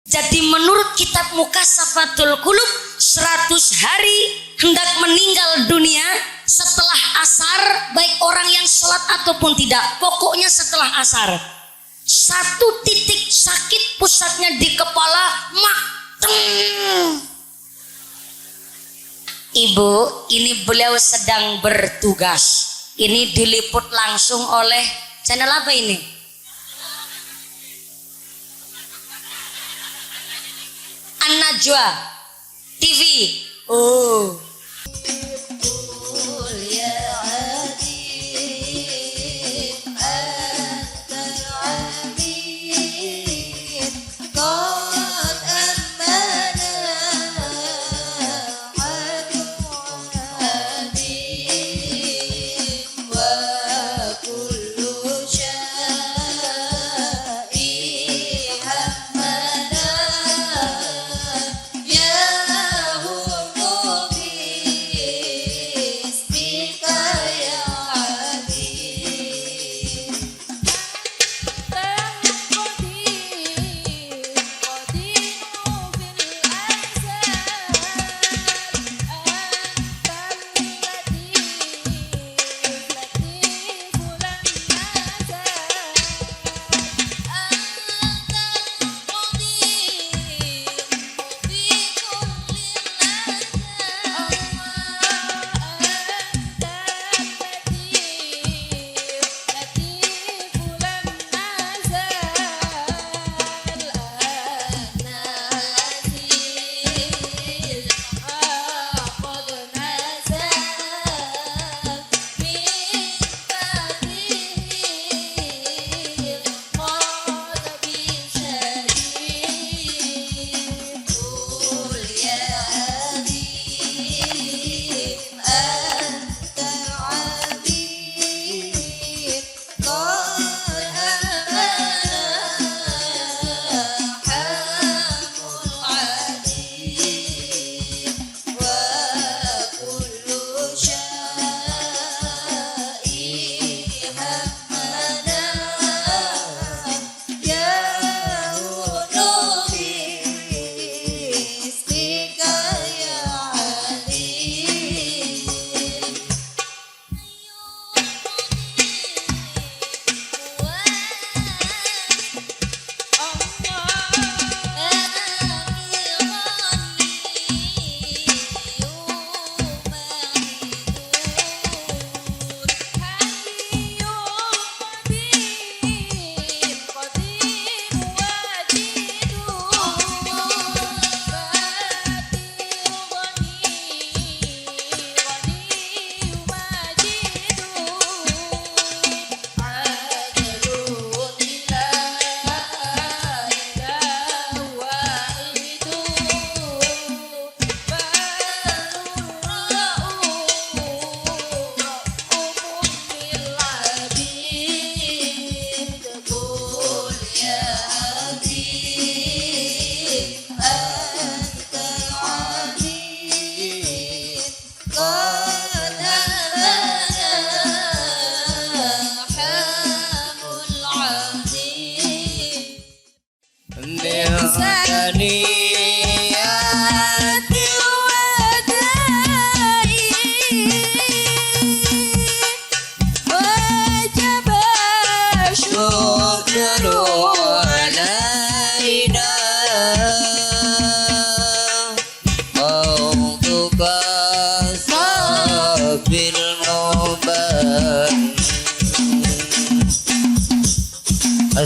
Jadi menurut kitab Mukassafatul Qulub 100 hari hendak meninggal dunia setelah asar, baik orang yang sholat ataupun tidak, pokoknya setelah asar. Satu titik sakit pusatnya di kepala, Ibu, ini beliau sedang bertugas. Ini diliput langsung oleh channel apa ini? An-Najwa TV. Oh.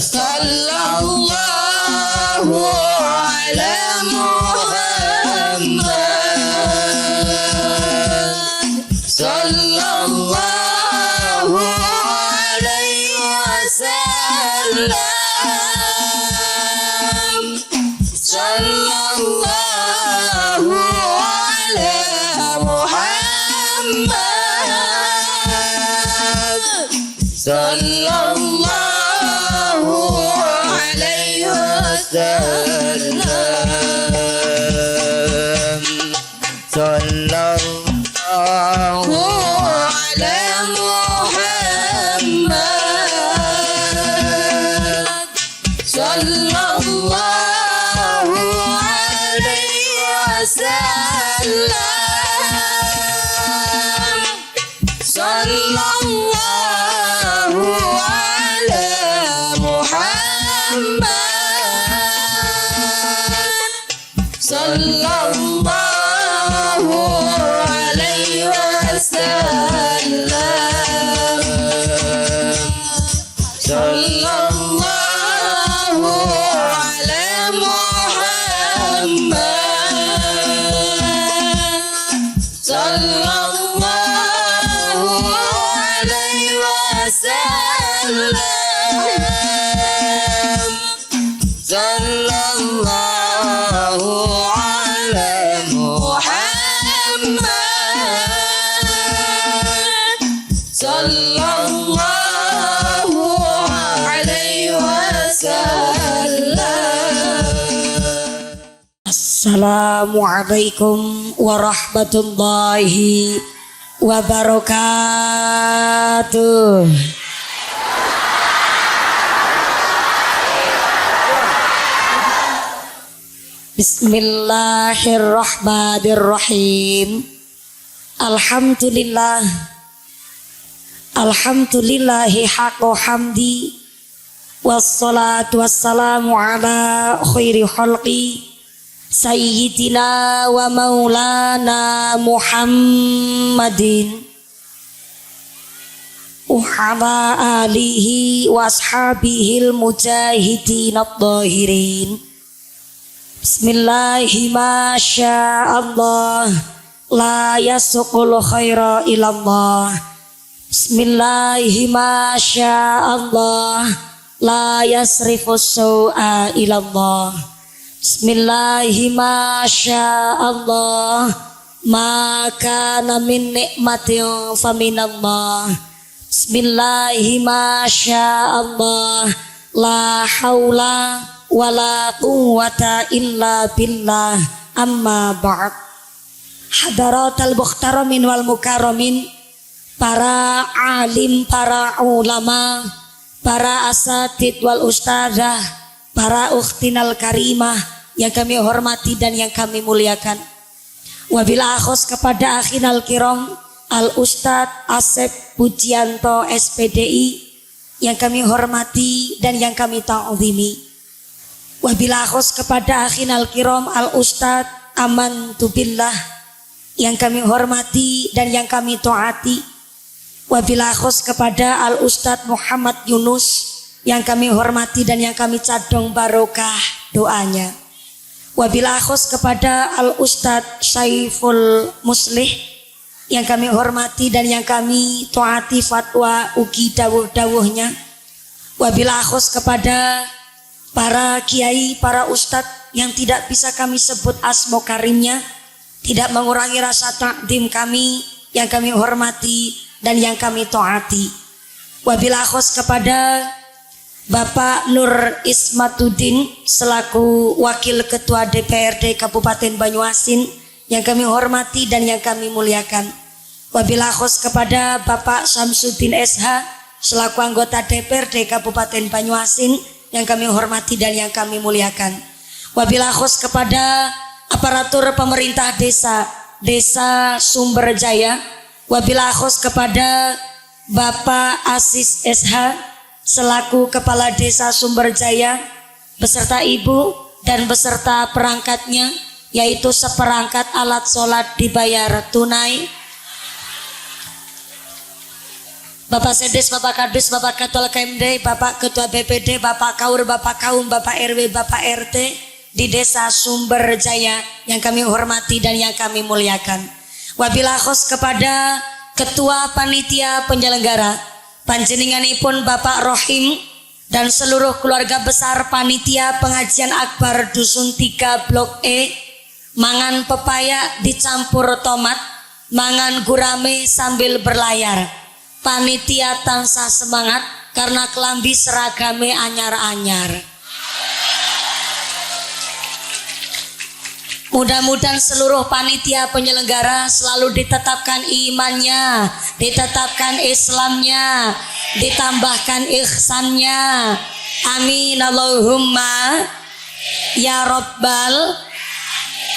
Sallallahu ala Muhammad Sallallahu alaihi wasallam Sallallahu ala Muhammad Sallallahu Sallallahu ala Muhammad Sallallahu Sallallahu ala Muhammad. Sallallahu alaihi wasallam. Sallallahu ala Muhammad. Sallallahu alaihi wasallam. Sallallahu ala Muhammad. Sallallahu alaihi wasallam. Assalamualaikum warahmatullahi wabarakatuh. Bismillahirrahmanirrahim. Alhamdulillah. Alhamdulillahi haqqa hamdi. Wassalatu wassalamu ala khairi khalqi Sayyidina wa maulana Muhammadin wa ala alihi wa ashabihil mujahidin at-tahirin. Bismillahi masyaallah la yasuqul khaira ilallah. Bismillahi masyaallah la yasrifus su'a ilallah. Bismillahi masyaallah ma kana min nikmatin faminallah. Bismillahi masyaallah la haula wala quwwata illa billah. Amma ba'd. Hadaratal muhtaramin wal mukarramin, para alim, para ulama, para asatid wal ustadzah, para ukhtinal karimah yang kami hormati dan yang kami muliakan. Wabila akhos kepada akhinal kiram al Ustadz Asep Pujianto SPDI yang kami hormati dan yang kami ta'zimi. Wabila akhos kepada akhinal kiram al Ustadz Aman Tubillah yang kami hormati dan yang kami taati. Wabila akhos kepada al Ustadz Muhammad Yunus yang kami hormati dan yang kami cadong barokah doanya. Wabila akhos kepada al Ustadz Saiful Muslih yang kami hormati dan yang kami taati fatwa ugi dawuh-dawuhnya. Wabila akhos kepada para kiai, para ustadz yang tidak bisa kami sebut asmo karimnya, tidak mengurangi rasa takdim kami yang kami hormati dan yang kami taati. Wabila akhos kepada Bapak Nur Ismatuddin selaku Wakil Ketua DPRD Kabupaten Banyuasin yang kami hormati dan yang kami muliakan. Wabila akhos kepada Bapak Samsuddin SH selaku anggota DPRD Kabupaten Banyuasin yang kami hormati dan yang kami muliakan. Wabila akhos kepada aparatur pemerintah Desa Sumberjaya. Wabila akhos kepada Bapak Asis SH selaku Kepala Desa Sumberjaya beserta ibu dan beserta perangkatnya, yaitu seperangkat alat sholat dibayar tunai. Bapak Sedes, Bapak Kadus, Bapak Ketua KMD, Bapak Ketua BPD, Bapak Kaur, Bapak Kaum, Bapak RW, Bapak RT di Desa Sumberjaya yang kami hormati dan yang kami muliakan. Wabila khos kepada Ketua Panitia Penyelenggara panjenenganipun Bapak Rohim dan seluruh keluarga besar Panitia Pengajian Akbar Dusun 3 Blok E, mangan pepaya dicampur tomat, mangan gurame sambil berlayar. Panitia tansah semangat karena kelambi seragame anyar-anyar. Mudah-mudahan seluruh panitia penyelenggara selalu ditetapkan imannya, ditetapkan Islamnya, ditambahkan ihsannya. Amin Allahumma ya Rabbal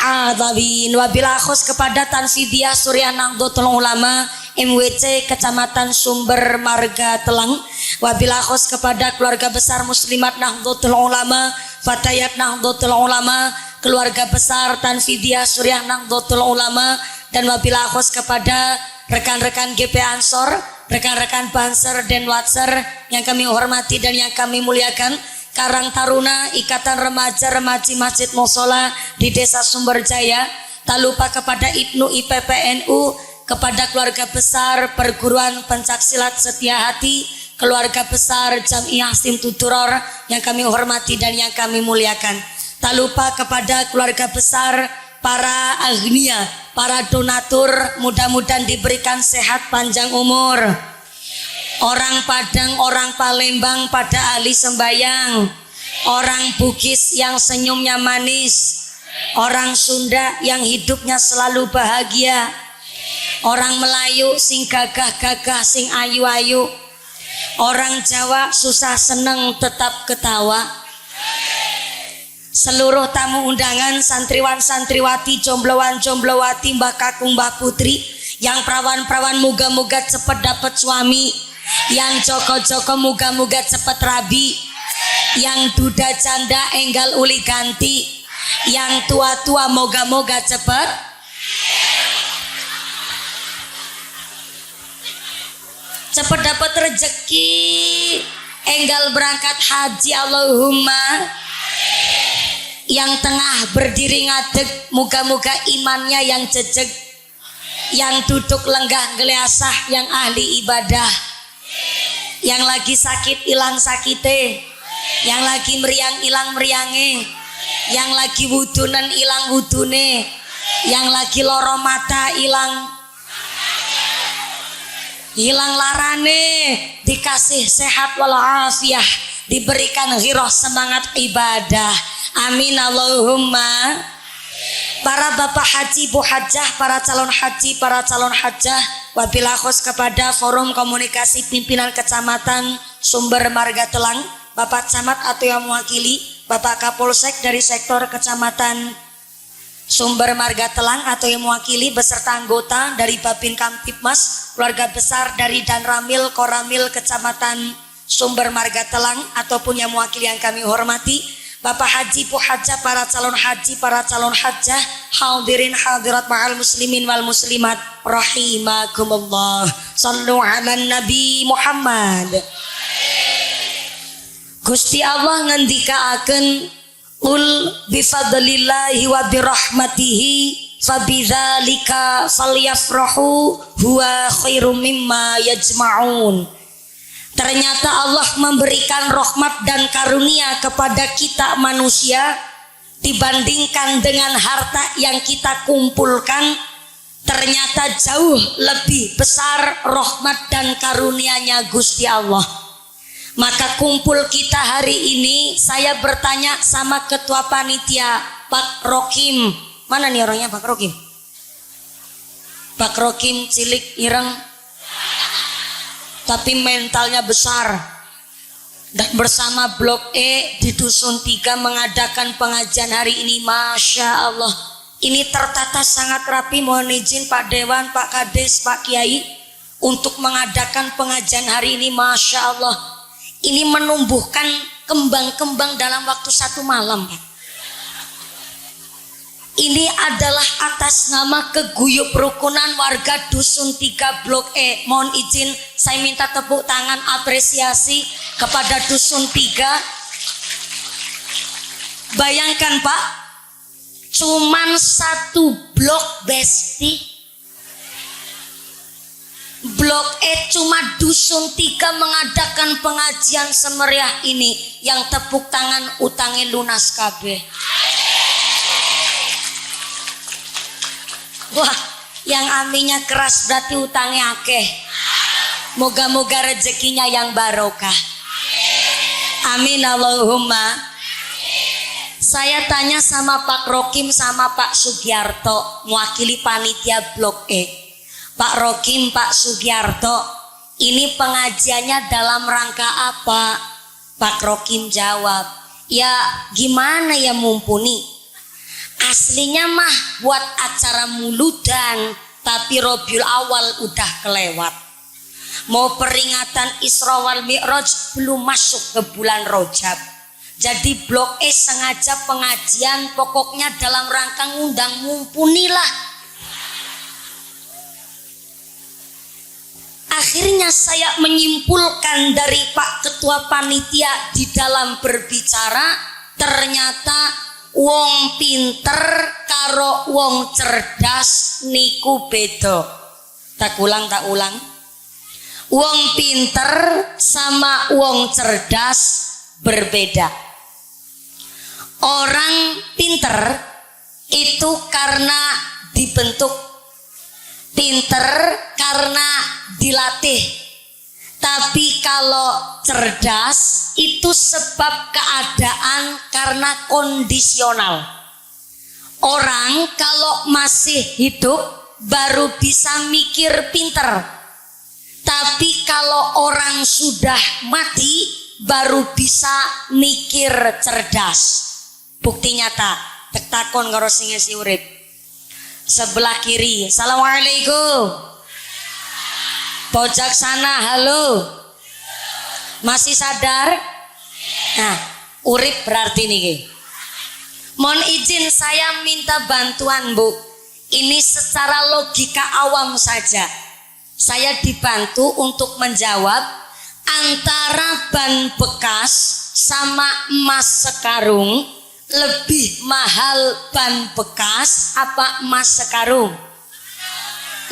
alamin. Wabila khos kepada Tansidiah Surya Nahdlatul Ulama MWC Kecamatan Sumber Marga Telang. Wabillahi khos kepada keluarga besar Muslimat Nahdlatul Ulama, Fatayat Nahdlatul Ulama, keluarga besar Tanfidiyah Suriah Nahdlatul Ulama, dan wabillahi khos kepada rekan-rekan GP Ansor, rekan-rekan Banser dan Watser yang kami hormati dan yang kami muliakan. Karang Taruna Ikatan Remaja-Remaji Masjid Musola di Desa Sumberjaya. Tak lupa kepada Ibnu IPPNU, kepada keluarga besar Perguruan Pencaksilat Setia Hati, keluarga besar Jamiah Simtuturor yang kami hormati dan yang kami muliakan. Tak lupa kepada keluarga besar para agnia, para donatur, mudah-mudahan diberikan sehat panjang umur. Orang Padang, orang Palembang pada ahli sembayang, orang Bugis yang senyumnya manis, orang Sunda yang hidupnya selalu bahagia, orang Melayu sing gagah-gagah sing ayu-ayu, orang Jawa susah seneng tetap ketawa. Seluruh tamu undangan, santriwan santriwati, jombloan jomblowati, mbah kakung mbah putri, yang perawan-perawan muga-muga cepet dapat suami, yang joko-joko muga-muga cepet rabi, yang duda janda enggal uli ganti, yang tua-tua moga-moga cepet dapat rezeki, enggal berangkat haji Allahumma. Yang tengah berdiri ngadeg muga-muga imannya yang jejeg, yang duduk lenggah geleasah yang ahli ibadah, yang lagi sakit ilang sakite, yang lagi meriang ilang meriange, yang lagi wudunen ilang wudune, yang lagi loro mata ilang larane, dikasih sehat walafiah, diberikan ghirah semangat ibadah. Amin Allahumma. Para bapak haji, bu hajah, para calon haji, para calon hajah, wabillahi khos kepada forum komunikasi pimpinan kecamatan Sumber Marga Telang, Bapak Camat atau yang mewakili, Bapak Kapolsek dari sektor kecamatan Sumber Marga Telang atau yang mewakili beserta anggota dari Babin Kamtibmas, keluarga besar dari Danramil Koramil Kecamatan Sumber Marga Telang ataupun yang mewakili yang kami hormati, Bapak Haji, Bu Hajah, para calon haji, para calon hajah, hadirin hadirat ma'al muslimin wal muslimat rahimakumullah. Sallu ala Nabi Muhammad. Gusti Allah ngendikaaken ul bifadlillahi wa birahmatihi fabidzalika falyafrahu huwa khairum mimma yajma'un. Ternyata Allah memberikan rahmat dan karunia kepada kita manusia dibandingkan dengan harta yang kita kumpulkan. Ternyata jauh lebih besar rahmat dan karunia-Nya Gusti Allah. Maka kumpul kita hari ini, saya bertanya sama ketua panitia Pak Rokim. Mana nih orangnya Pak Rokim? Pak Rokim cilik ireng tapi mentalnya besar, dan bersama Blok E di Dusun 3 mengadakan pengajian hari ini. Masya Allah, ini tertata sangat rapi. Mohon izin Pak Dewan, Pak Kades, Pak Kiai untuk mengadakan pengajian hari ini. Masya Allah, ini menumbuhkan kembang-kembang dalam waktu 1 malam Pak. Ini adalah atas nama keguyup rukunan warga Dusun 3 Blok E. Mohon izin saya minta tepuk tangan apresiasi kepada Dusun 3. Bayangkan Pak, cuman 1 blok Besti. Blok E cuma Dusun 3 mengadakan pengajian semeriah ini, yang tepuk tangan utangnya lunas kabeh. Wah, yang aminnya keras berarti utangnya akeh. Moga-moga rezekinya yang barokah. Amin Allahumma. Saya tanya sama Pak Rokim sama Pak Sugiarto, mewakili panitia Blok E. Pak Rokim, Pak Sugiarto, ini pengajiannya dalam rangka apa? Pak Rokim jawab, ya gimana ya mumpuni. Aslinya mah buat acara muludan, tapi Rabiul Awal udah kelewat. Mau peringatan Isra wal Mi'raj belum masuk ke bulan Rajab. Jadi blok E sengaja pengajian pokoknya dalam rangka ngundang mumpunilah. Akhirnya saya menyimpulkan dari Pak Ketua Panitia di dalam berbicara, ternyata wong pinter karo wong cerdas niku beda. Tak ulang. Wong pinter sama wong cerdas berbeda. Orang pinter itu karena dibentuk, pinter karena dilatih. Tapi kalau cerdas itu sebab keadaan karena kondisional. Orang kalau masih hidup baru bisa mikir pinter. Tapi kalau orang sudah mati baru bisa mikir cerdas. Bukti nyata, tek takon karo sing ngisi urip. Sebelah kiri, assalamualaikum. Pojok sana, halo. Masih sadar? Nah, urip berarti nih. Mohon izin saya minta bantuan, Bu. Ini secara logika awam saja. Saya dibantu untuk menjawab antara ban bekas sama emas sekarung, lebih mahal ban bekas apa emas sekarung?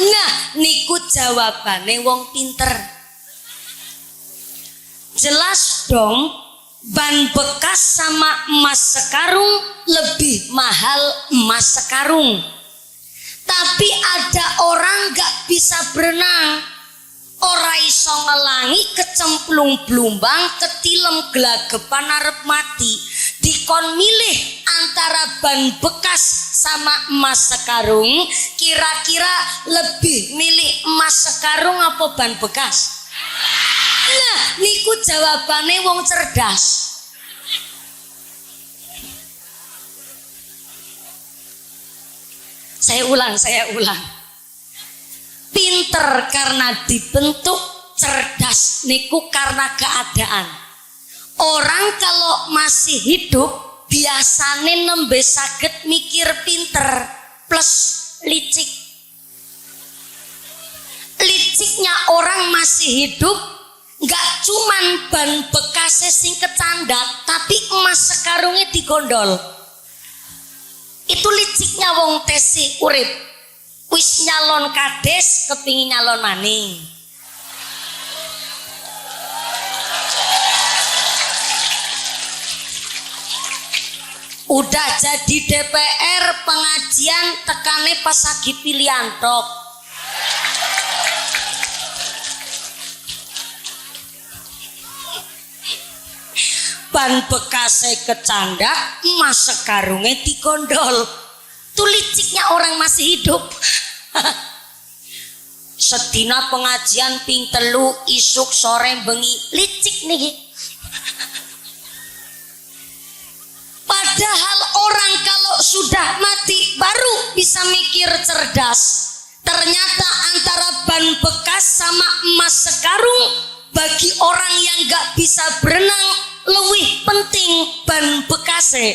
Nah, niku jawabannya wong pinter. Jelas dong, ban bekas sama emas sekarung lebih mahal emas sekarung. Tapi ada orang gak bisa berenang, ora iso ngelangi kecemplung blumbang ketilem gelagepan arep mati. Dikon milih antara ban bekas sama emas sekarung, kira-kira lebih milih emas sekarung apa ban bekas? Nah, niku jawabannya wong cerdas. Saya ulang. Pinter karena dibentuk, cerdas niku karena keadaan. Orang kalau masih hidup biasanya nembe saged mikir pinter plus licik. Liciknya orang masih hidup nggak cuman ban bekasnya sing kecandak, tapi emas sekarungnya digondol. Itu liciknya wong tesih urip. Wis nyalon kades kepingin nyalon maning. Udah jadi DPR pengajian tekane pas lagi pilihan tok. Ban bekasnya kecandak, emas sekarungnya digondol. Itu liciknya orang masih hidup. Sedina pengajian ping 3 isuk sore bengi, licik nih. Padahal orang kalau sudah mati baru bisa mikir cerdas. Ternyata antara ban bekas sama emas sekarung, bagi orang yang gak bisa berenang lebih penting ban bekasnya.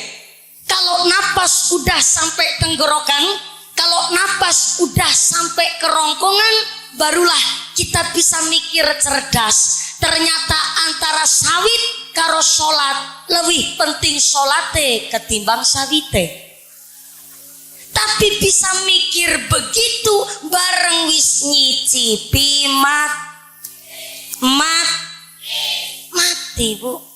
Kalau napas udah sampai tenggorokan, kalau napas udah sampai kerongkongan, barulah kita bisa mikir cerdas. Ternyata antara sawit karo sholat, lebih penting sholate ketimbang sawite. Tapi bisa mikir begitu bareng wis nyicipi mati, Bu.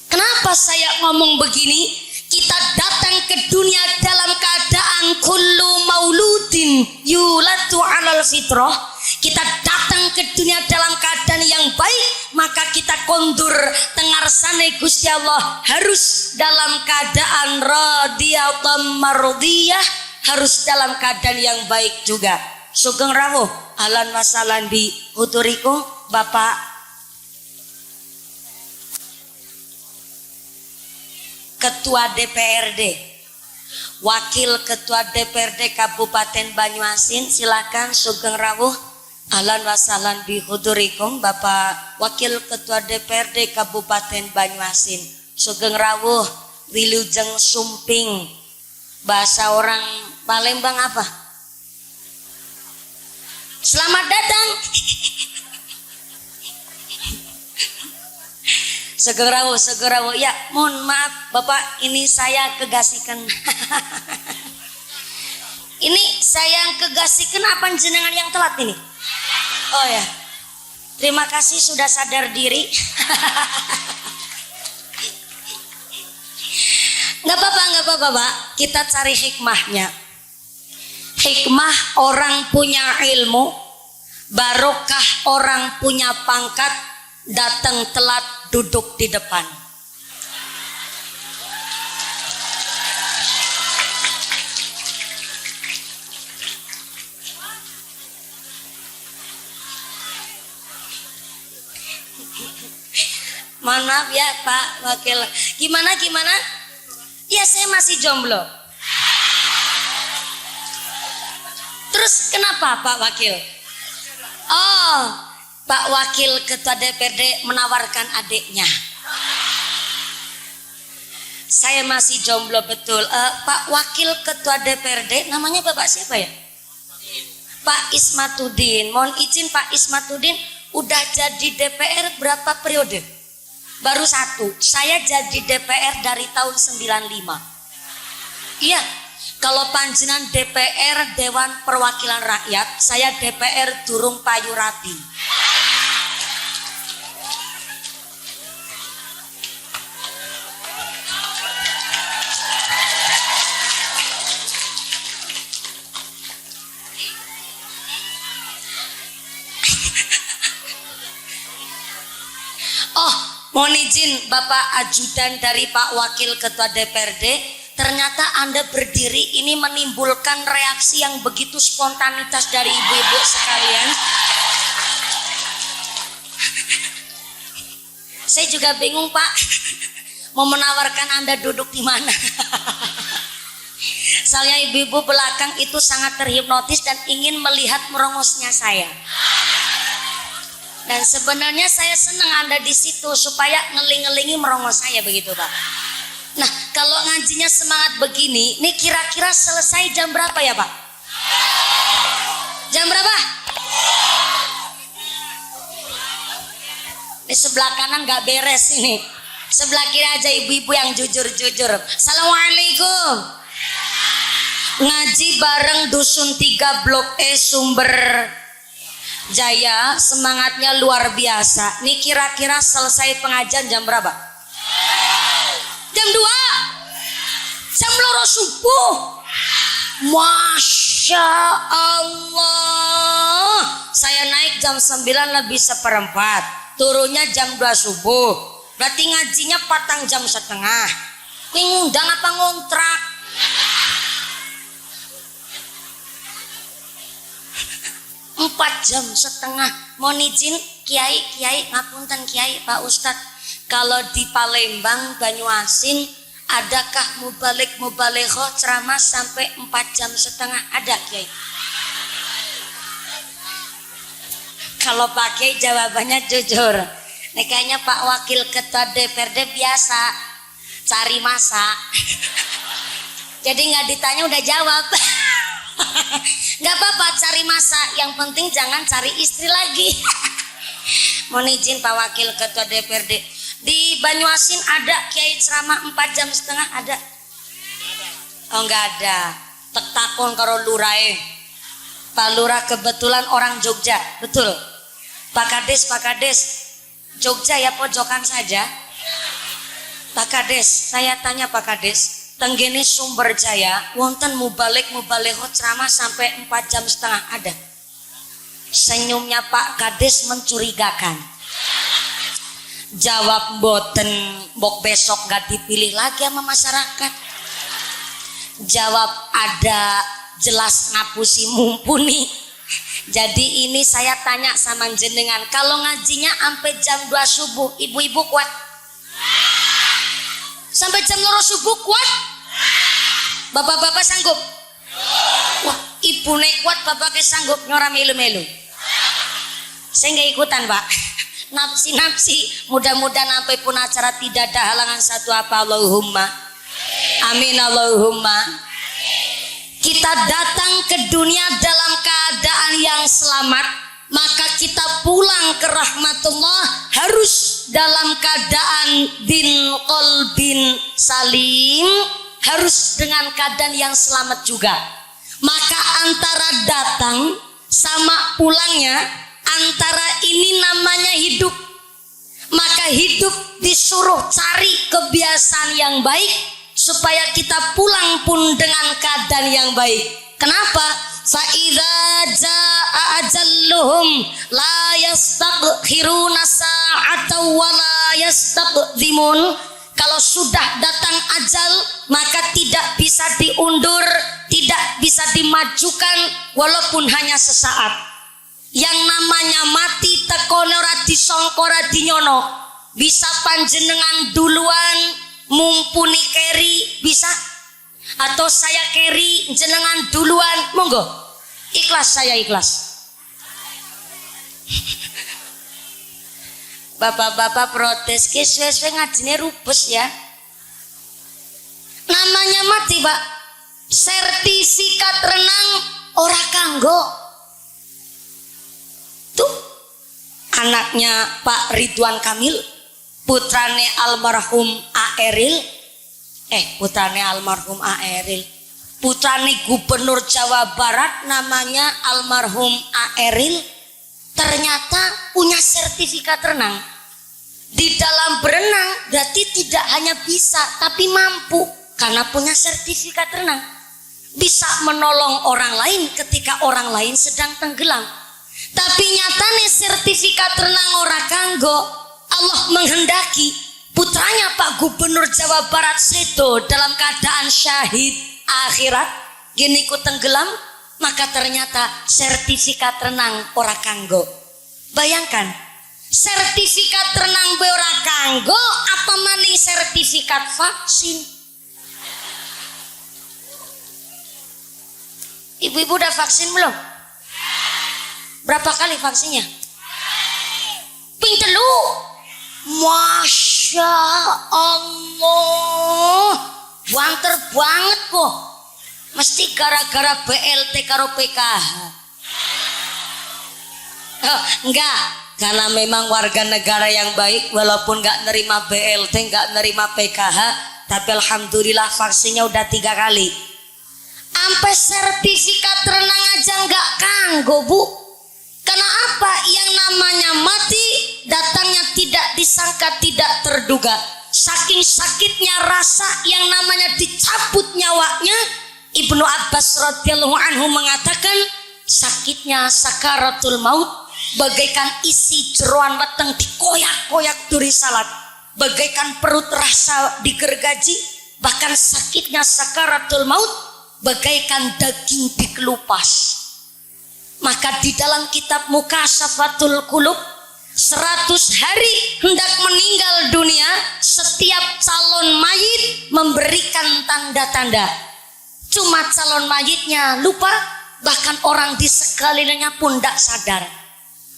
Kenapa saya ngomong begini? Kita datang ke dunia dalam keadaan kullu mauludin yulatu alal fitrah. Kita datang ke dunia dalam keadaan yang baik, maka kita kondur tengarsane Gusti Allah harus dalam keadaan radiyatan mardiyah, harus dalam keadaan yang baik juga. Sugeng rawuh, ahlan wasalan bi uturiku Bapak Ketua DPRD. Wakil Ketua DPRD Kabupaten Banyuasin, silakan sugeng rawuh. Ahlan wa sahlan bihudurikum, Bapak Wakil Ketua DPRD Kabupaten Banyuasin. Sugeng rawuh, wilujeng sumping. Bahasa orang Palembang apa? Selamat datang. Segera. Ya, mohon maaf Bapak, ini saya kegasikan. Ini saya yang kegasikan apa jenengan yang telat ini? Oh ya. Terima kasih sudah sadar diri. Nggak apa-apa, Pak. Kita cari hikmahnya. Hikmah orang punya ilmu, barokah orang punya pangkat, datang telat duduk di depan. Mohon maaf ya Pak Wakil. Gimana? Ya saya masih jomblo. Terus kenapa Pak Wakil? Oh, Pak Wakil Ketua DPRD menawarkan adiknya. Saya masih jomblo betul. Pak Wakil Ketua DPRD namanya Bapak siapa ya? Pak Ismatudin. Mohon izin Pak Ismatudin, udah jadi DPR berapa periode? Baru 1. Saya jadi DPR dari tahun 95. Iya. Kalau panjenengan DPR Dewan Perwakilan Rakyat, saya DPR durung payu rapi. Oh, mohon izin Bapak Ajudan dari Pak Wakil Ketua DPRD. Ternyata Anda berdiri ini menimbulkan reaksi yang begitu spontanitas dari ibu-ibu sekalian. Saya juga bingung Pak, mau menawarkan Anda duduk di mana. Soalnya ibu-ibu belakang itu sangat terhipnotis dan ingin melihat merongosnya saya. Dan sebenarnya saya senang Anda di situ supaya ngeling-ngelingi merongos saya begitu Pak. Nah, kalau ngajinya semangat begini, ini kira-kira selesai jam berapa ya Pak? Jam berapa? Di sebelah kanan nggak beres ini. Sebelah kiri aja ibu-ibu yang jujur-jujur. Assalamualaikum. Ngaji bareng Dusun 3 Blok E Sumber Jaya, semangatnya luar biasa. Ini kira-kira selesai pengajian jam berapa? Jam 2. Jam 2 subuh. Masya Allah. Saya naik jam 9 lebih 1/4. Turunnya jam 2 subuh. Berarti ngajinya patang jam setengah. Ini ngundang apa ngontrak? Empat jam setengah. Mohon izin Kiai, ngapunten Kiai, Pak Ustadz. Kalau di Palembang, Banyuasin, adakah mubalik-mubalikhoh ceramah sampai 4 jam setengah? Ada Kiai? Kalau pakai jawabannya jujur. Nih kayaknya Pak Wakil Ketua DPRD biasa cari masa. Jadi nggak ditanya udah jawab. Nggak apa-apa cari masa. Yang penting jangan cari istri lagi. Mohon izin Pak Wakil Ketua DPRD. Di Banyuasin ada Kiai ceramah 4 jam setengah ada? Oh nggak ada. Tek takon karo lurai. Pak Lurah kebetulan orang Jogja, betul? Pak Kades, Jogja ya pojokan saja. Pak Kades, saya tanya Pak Kades, tenggene Sumber Jaya, wonten mubalik-mubalikho ceramah sampai 4 jam setengah ada? Senyumnya Pak Kades mencurigakan. Jawab boten, bok besok gak dipilih lagi sama masyarakat. Jawab ada, jelas ngapusi mumpuni. Jadi ini saya tanya sama jenengan, kalau ngajinya sampai jam 2 subuh, ibu-ibu kuat? Sampai jam 2 subuh kuat? Bapak-bapak sanggup? Wah, ibu kuat, bapaknya sanggup nyora melu-melu. Saya nggak ikutan, Pak. Napsi-napsi, mudah-mudahan sampai pun acara tidak ada halangan satu apa. Allahumma amin, Allahumma. Kita datang ke dunia dalam keadaan yang selamat, maka kita pulang ke rahmatullah harus dalam keadaan bin qalbin salim, harus dengan keadaan yang selamat juga. Maka antara datang sama pulangnya, antara ini namanya hidup. Maka hidup disuruh cari kebiasaan yang baik supaya kita pulang pun dengan keadaan yang baik. Kenapa? Fa idza jaa ajalluhum la yastaghfiruna sa'atan wa la yastaqdimun. Kalau sudah datang ajal, maka tidak bisa diundur, tidak bisa dimajukan walaupun hanya sesaat. Yang namanya mati tekone ora disangka ora dinyono. Bisa panjenengan duluan mumpuni keri, bisa? Atau saya keri jenengan duluan, monggo. Ikhlas, saya ikhlas. Bapak-bapak protes ke suwe-suwe ngajine rubes ya. Namanya mati, Pak. Sertifikat renang ora kanggo. Tuh anaknya Pak Ridwan Kamil, putrane almarhum A. Eril, putrane almarhum A. Eril, putrane Gubernur Jawa Barat namanya almarhum A. Eril, ternyata punya sertifikat renang. Di dalam berenang berarti tidak hanya bisa tapi mampu, karena punya sertifikat renang. Bisa menolong orang lain ketika orang lain sedang tenggelam. Tapi nyatane sertifikat renang ora kanggo. Allah menghendaki putranya Pak Gubernur Jawa Barat sedo dalam keadaan syahid akhirat, gini ku tenggelam, maka ternyata sertifikat renang ora kanggo. Bayangkan, sertifikat renang be ora kanggo, apa maning sertifikat vaksin. Ibu-ibu udah vaksin belum? Berapa kali vaksinnya? Ping telu. Masya Allah, banter banget kok. Mesti gara-gara BLT karo PKH. Oh, enggak, karena memang warga negara yang baik, walaupun enggak nerima BLT, enggak nerima PKH, tapi alhamdulillah vaksinnya udah 3 kali. Sampai sertifikat renang aja enggak kanggo, Bu. Karena apa? Yang namanya mati datangnya tidak disangka, tidak terduga. Saking sakitnya rasa yang namanya dicabut nyawanya, Ibnu Abbas radhiyallahu anhu mengatakan sakitnya sakaratul maut bagaikan isi jeroan weteng dikoyak-koyak duri salat, bagaikan perut rasa digergaji. Bahkan sakitnya sakaratul maut bagaikan daging dikelupas. Maka di dalam kitab Mukashafatul Qulub, 100 hari hendak meninggal dunia, setiap calon mayit memberikan tanda-tanda. Cuma calon mayitnya lupa, bahkan orang di sekelilingnya pun tidak sadar.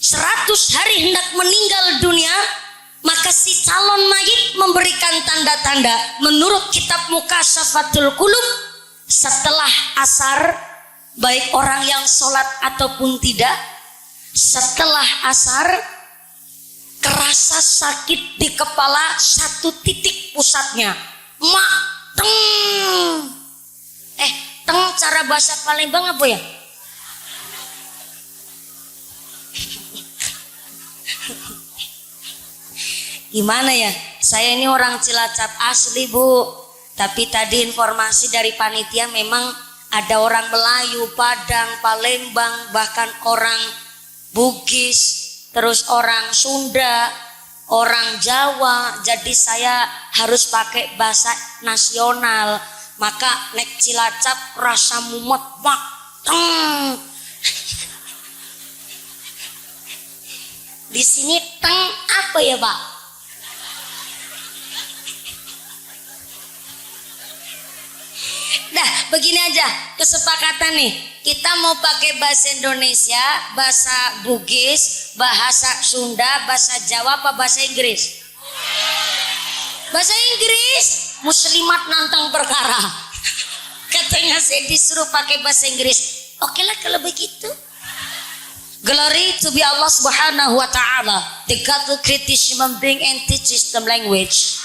100 hari hendak meninggal dunia, maka si calon mayit memberikan tanda-tanda. Menurut kitab Mukashafatul Qulub, setelah asar, baik orang yang sholat ataupun tidak, setelah asar kerasa sakit di kepala 1 titik pusatnya. Mak teng. Teng cara bahasa Palembang apa ya? Gimana ya? Saya ini orang Cilacap asli, Bu. Tapi tadi informasi dari panitia memang ada orang Melayu, Padang, Palembang, bahkan orang Bugis, terus orang Sunda, orang Jawa. Jadi saya harus pakai bahasa nasional. Maka nek Cilacap rasa mumet mak teng. Di sini teng apa ya, Pak? Nah, begini aja kesepakatan nih. Kita mau pakai bahasa Indonesia, bahasa Bugis, bahasa Sunda, bahasa Jawa, apa bahasa Inggris? Bahasa Inggris. Muslimat nantang perkara. Katanya saya disuruh pakai bahasa Inggris. Oke lah kalau begitu. Glory to be Allah Subhanahu wa Ta'ala, the God who created human being and teaches them language,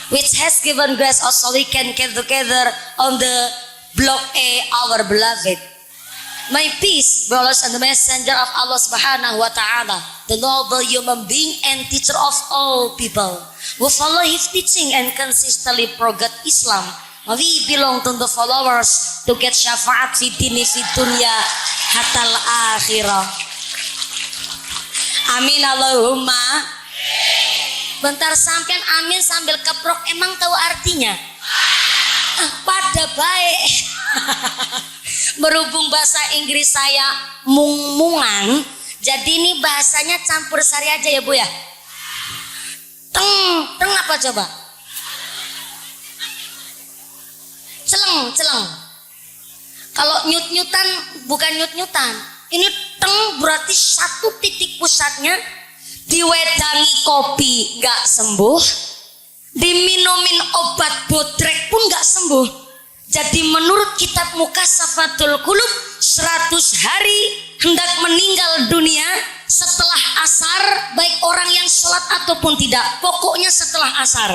which has given grace also we can get together on the block A, our beloved. My peace, brothers and the messenger of Allah Subhanahu wa Ta'ala, the noble human being and teacher of all people, who follow his teaching and consistently forget Islam. We belong to the followers to get syafaat fi dini fi dunya hatal akhirah. Amin Allahumma. Bentar sampean amin sambil keprok, emang tahu artinya? Pada baik. Berhubung bahasa Inggris saya mung-mungan, jadi ini bahasanya campur sari aja ya Bu ya. Teng apa coba? Celeng. Kalau nyut-nyutan bukan nyut-nyutan. Ini teng berarti satu titik pusatnya. Diwedangi kopi nggak sembuh, diminumin obat bodrek pun nggak sembuh. Jadi menurut kitab Mukasafatul Qulub, 100 hari hendak meninggal dunia setelah asar, baik orang yang sholat ataupun tidak. Pokoknya setelah asar.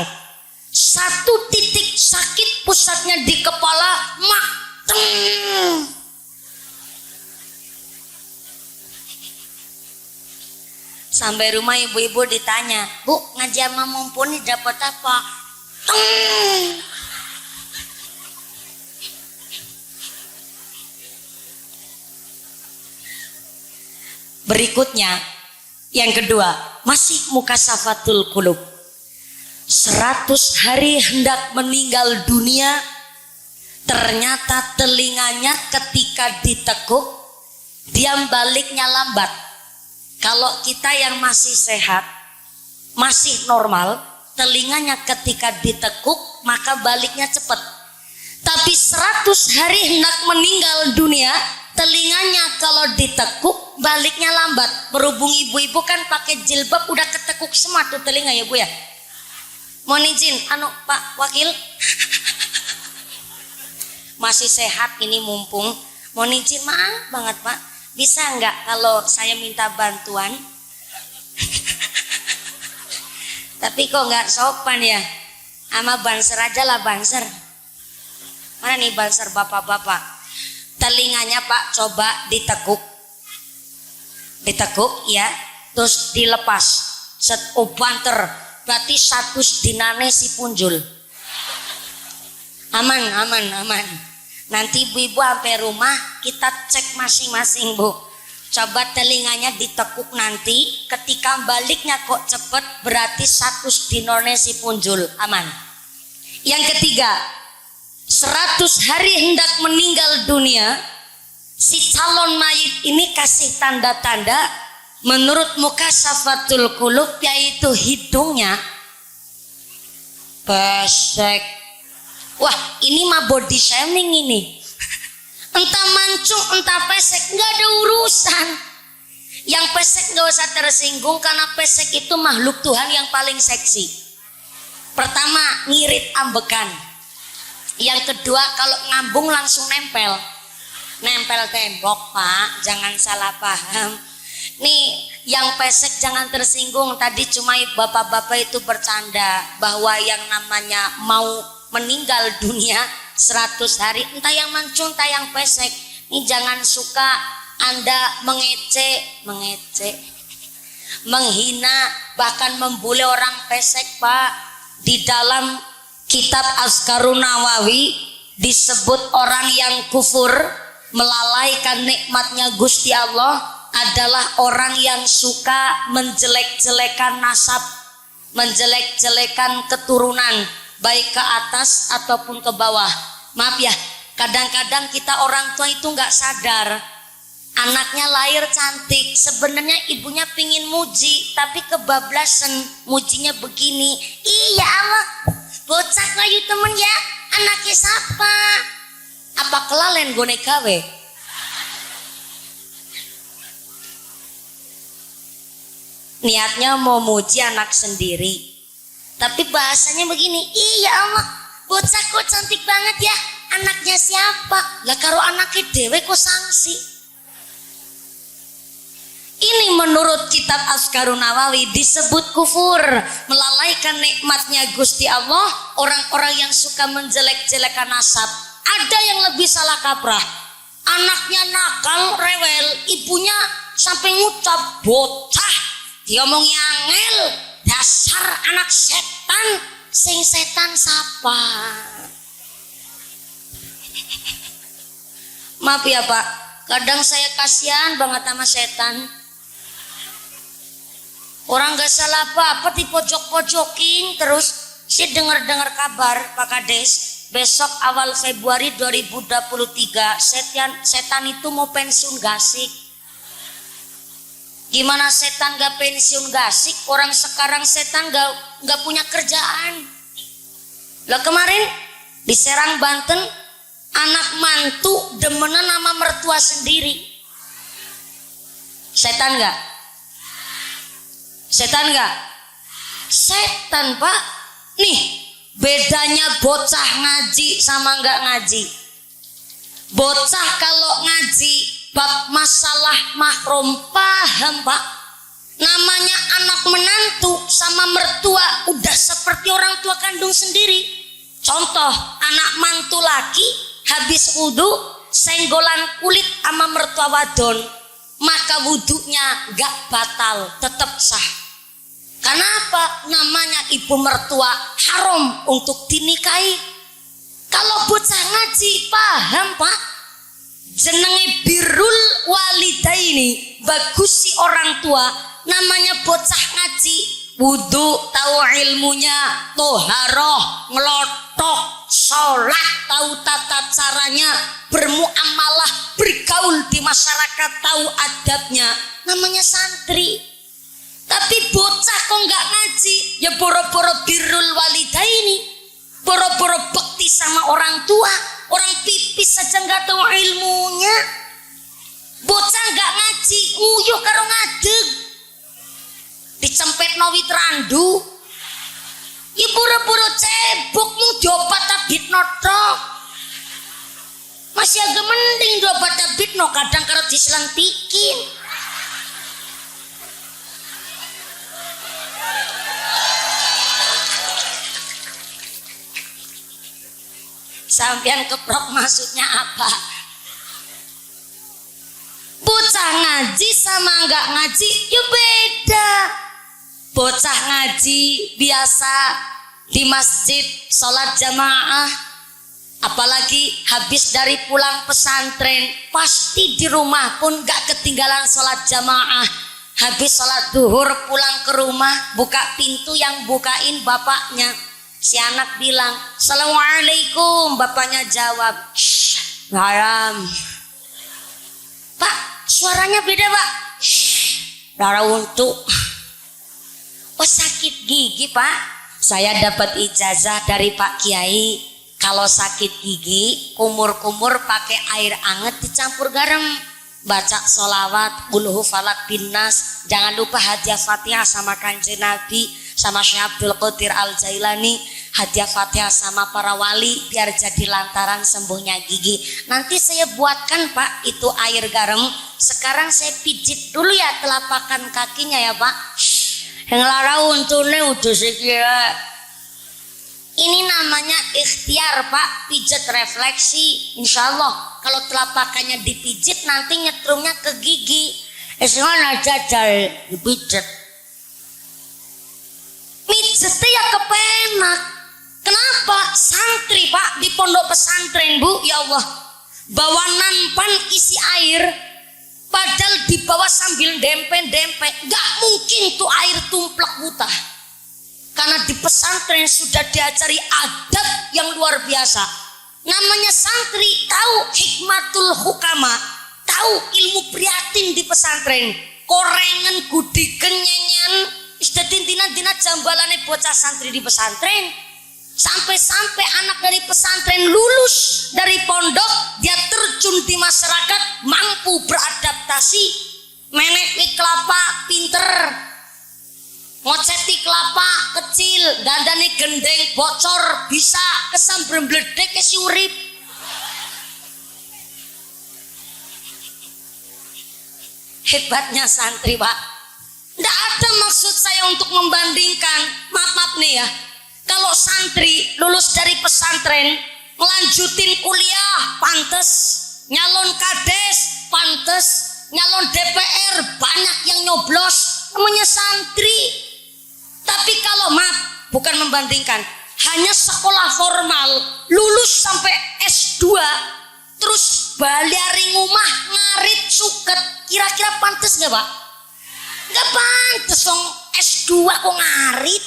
Satu titik sakit pusatnya di kepala, mak teng. Sampai rumah ibu-ibu ditanya, Bu, ngaji sama mumpuni dapat apa? Teng. Berikutnya, yang kedua, masih Mukasafatul Qulub. 100 hari hendak meninggal dunia, ternyata telinganya ketika ditekuk, diam baliknya lambat. Kalau kita yang masih sehat, masih normal, telinganya ketika ditekuk, maka baliknya cepat. Tapi 100 hari hendak meninggal dunia, telinganya kalau ditekuk, baliknya lambat. Berhubung ibu-ibu kan pakai jilbab, udah ketekuk semua tuh telinga ya Bu ya. Mohon izin, Pak Wakil, masih sehat ini mumpung. Mohon izin, maaf banget Pak, bisa nggak kalau saya minta bantuan? Tapi kok nggak sopan ya? Sama banser aja lah banser. Mana nih banser bapak-bapak? Telinganya Pak coba ditekuk, ya, terus dilepas. Set banter. Berarti 100 dinane si punjul. Aman. Nanti ibu-ibu sampai rumah kita cek masing-masing Bu. Coba telinganya ditekuk nanti, ketika baliknya kok cepet, berarti 100 dinane si punjul. Aman. Yang ketiga, 100 hari hendak meninggal dunia, si calon mayit ini kasih tanda-tanda menurut Mukasafatul Qulub, yaitu hidungnya pesek. Wah, ini mah body shaming ini. Entah mancung, entah pesek, nggak ada urusan. Yang pesek nggak usah tersinggung, karena pesek itu makhluk Tuhan yang paling seksi. Pertama, ngirit ambekan. Yang kedua, kalau ngambung langsung nempel tembok Pak, jangan salah paham. Nih, yang pesek jangan tersinggung. Tadi cuma bapak-bapak itu bercanda bahwa yang namanya mau meninggal dunia 100 hari, entah yang mancung, entah yang pesek. Ini jangan suka Anda mengecek, menghina, bahkan membuli orang pesek Pak. Di dalam kitab Azkarun Nawawi disebut orang yang kufur, melalaikan nikmatnya Gusti Allah, adalah orang yang suka menjelek-jelekan nasab, menjelek-jelekan keturunan, baik ke atas ataupun ke bawah. Maaf ya, kadang-kadang kita orang tua itu nggak sadar, anaknya lahir cantik, sebenarnya ibunya pingin muji, tapi kebablasan, mujinya begini. Iya Allah, bocah kayu temen ya, anaknya siapa? Apa kelalen gone gawe? Niatnya mau muji anak sendiri, tapi bahasanya begini, iya Allah, bocah kok cantik banget ya, anaknya siapa? Lah karo anaknya dewe kok sanksi. Ini menurut kitab Azkarun Nawawi disebut kufur, melalaikan nikmatnya Gusti Allah. Orang-orang yang suka menjelek-jelekan nasab, ada yang lebih salah kaprah, anaknya nakal, rewel, ibunya sampai ngucap bocah, diomongi angel, dasar anak setan, sing setan sapa. Maaf ya Pak, kadang saya kasihan banget sama setan. Orang gak salah apa-apa dipojok-pojokin terus. Si dengar-dengar kabar Pak Kades, besok awal Februari 2023 setan itu mau pensiun gasik. Gimana setan gak pensiun gasik? Orang sekarang setan gak punya kerjaan. Lah kemarin di Serang Banten, anak mantu demenan sama mertua sendiri. Setan gak? Setan gak? Setan Pak. Nih bedanya bocah ngaji sama gak ngaji. Bocah kalau ngaji bab masalah mahrum paham Pak. Namanya anak menantu sama mertua udah seperti orang tua kandung sendiri. Contoh, anak mantu laki habis wudhu senggolan kulit sama mertua wadon, maka wudhunya gak batal, tetap sah. Kenapa? Namanya ibu mertua haram untuk dinikahi. Kalau bocah ngaji paham Pak, jenenge birrul walidaini, bagus si orang tua. Namanya bocah ngaji, wudhu tahu ilmunya, toharoh, ngelotok, sholat tahu tata caranya, bermuamalah, bergaul di masyarakat tahu adabnya. Namanya santri. Tapi bocah kok nggak ngaji, ya boro-boro birrul walidaini, boro-boro bekti sama orang tua, orang pipis saja nggak tahu ilmunya. Bocah nggak ngaji, nguyuh karo ngadeg, dicempet no wit randu, ya boro-boro cebok mu diopat tabit notok. Masih agak mending diopat tabit no, kadang karo diselentikin. Sampean keprok maksudnya apa? Bocah ngaji sama nggak ngaji ya beda. Bocah ngaji biasa di masjid sholat jamaah, apalagi habis dari pulang pesantren pasti di rumah pun nggak ketinggalan sholat jamaah. Habis sholat duhur pulang ke rumah, buka pintu yang bukain bapaknya. Si anak bilang, "Assalamualaikum." Bapaknya jawab, "Haram." Pak, suaranya beda Pak. Rara untuk. Oh sakit gigi Pak. Saya dapat ijazah dari Pak Kiai. Kalau sakit gigi, kumur-kumur pakai air anget dicampur garam. Baca sholawat, uluhu falak binnas. Jangan lupa hadiah Fatihah sama Kanjeng Nabi, sama Syekh Abdul Qadir Al-Jailani, hadiah Fatihah sama para wali biar jadi lantaran sembuhnya gigi. Nanti saya buatkan Pak itu air garam. Sekarang saya pijit dulu ya telapakan kakinya ya Pak. Yang lara untune udah sekira. Ini namanya ikhtiar Pak, pijat refleksi. Insya Allah kalau telapakannya dipijit nanti nyetrumnya ke gigi. Esona jajal dipijat. Mijetnya ya kepenak. Kenapa? Santri Pak di pondok pesantren Bu, ya Allah, bawa nampan isi air, padahal dibawa sambil dempe-dempe. Gak mungkin tuh air tumplek buta. Karena di pesantren sudah diajari adab yang luar biasa. Namanya santri tahu hikmatul hukama, tahu ilmu prihatin di pesantren. Korengan gudi kenyenyan, istilah tina jambalane bocah santri di pesantren. Sampai-sampai anak dari pesantren lulus dari pondok, dia terjun di masyarakat, mampu beradaptasi, menek kelapa pinter, ngoceti kelapa kecil, dandani gendeng bocor, bisa kesambrem bledek ke si urip. Hebatnya santri, Pak. Tidak ada maksud saya untuk membandingkan. Maaf nih ya, kalau santri lulus dari pesantren melanjutin kuliah pantes, nyalon kades pantes, nyalon DPR banyak yang nyoblos, namanya santri. Tapi kalau maaf, bukan membandingkan, hanya sekolah formal lulus sampai S2 terus baliari ngumah ngarit suket, kira-kira pantes nggak, Pak? Nggak pantes dong, S2 kok ngarit.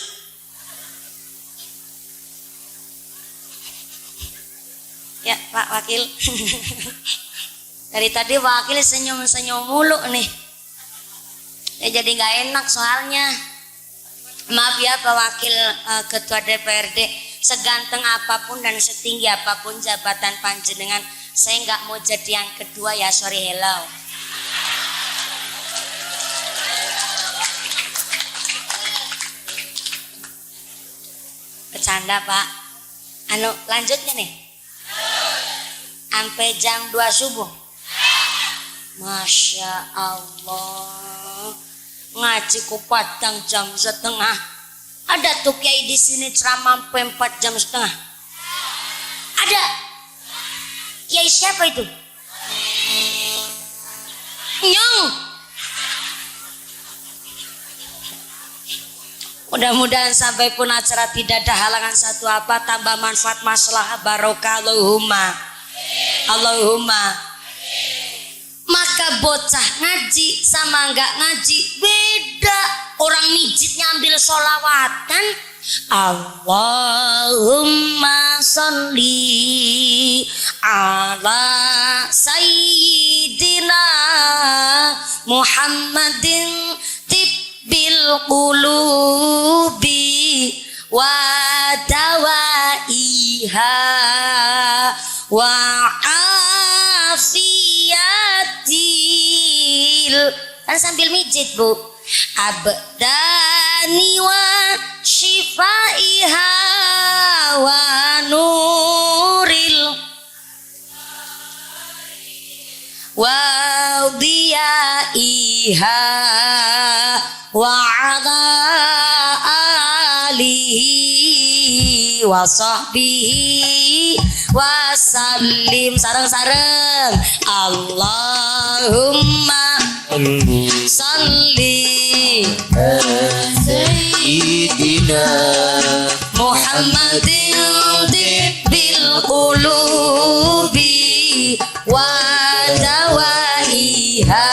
Ya Pak Wakil. Dari tadi Wakil senyum-senyum mulu nih. Ya jadi nggak enak soalnya. Maaf ya Pak Wakil Ketua DPRD, seganteng apapun dan setinggi apapun jabatan panjenengan, saya nggak mau jadi yang kedua ya, sorry, hello. Bercanda Pak. Lanjutnya nih. Sampai jam 2 subuh. Masya Allah. Ngaji ku padang jam setengah. Ada tuh kiai di sini ceramah 4 jam setengah. Ada. Kiai siapa itu? Nyong. Mudah-mudahan sampai pun acara tidak ada halangan satu apa, tambah manfaat masalah barokah. Allahumma. Maka bocah ngaji sama enggak ngaji beda. Orang mijitnya ambil sholawatan, Allahumma sholli ala sayyidina Muhammadin bil qulubi wa dawaiha wa afiyatil. Kan sambil mijit Bu. Abdani wa shifaiha wa nuril wa diyaiha wa ala alihi wa sahbihi wa sallim. Sareng-sareng. Allahumma salli Sayyidina Muhammadin bil qulubi wa dawaiha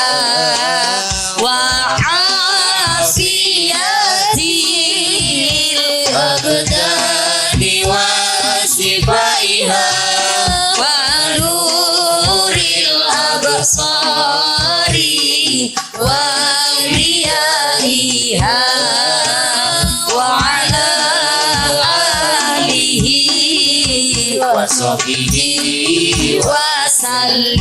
wa afiyatil Abdani wa sifaiha wa nuril absari wa riyaiha wa ala alihi wa sahbihi wa sallim.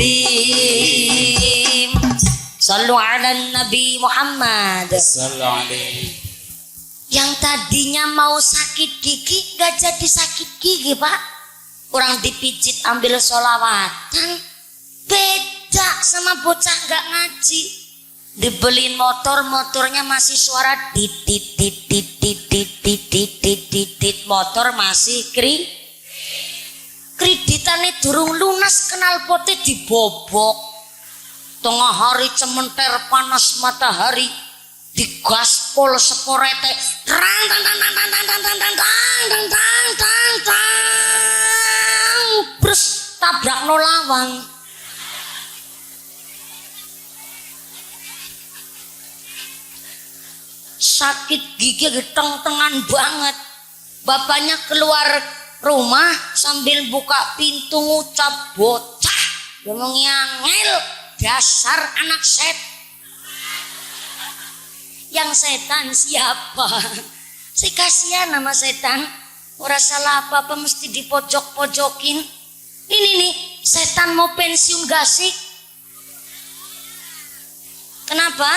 Sallu ala Nabi Muhammad. sallallahu alaihi. Yang tadinya mau sakit gigi gak jadi sakit gigi Pak. Orang dipijit ambil sholawatan. Beda sama bocah gak ngaji. Dibeliin motor, motornya masih suara titit titit titit titit titit, motor masih kreditane durung lunas, knalpotnya dibobok. Tengah hari cementer panas matahari, digaspol seporete, terang tang tang tang tang tang tang tang tang tang tang tang tang, terus tabrak no lawang. Sakit gigi geteng-tengan banget. Bapaknya keluar rumah sambil buka pintu ngucap, bocah ngomong ngangil, dasar anak set. Yang setan siapa? Si kasihan nama setan. Ora salah apa-apa mesti dipojok-pojokin. Ini nih, setan mau pensiun gak sih? Kenapa?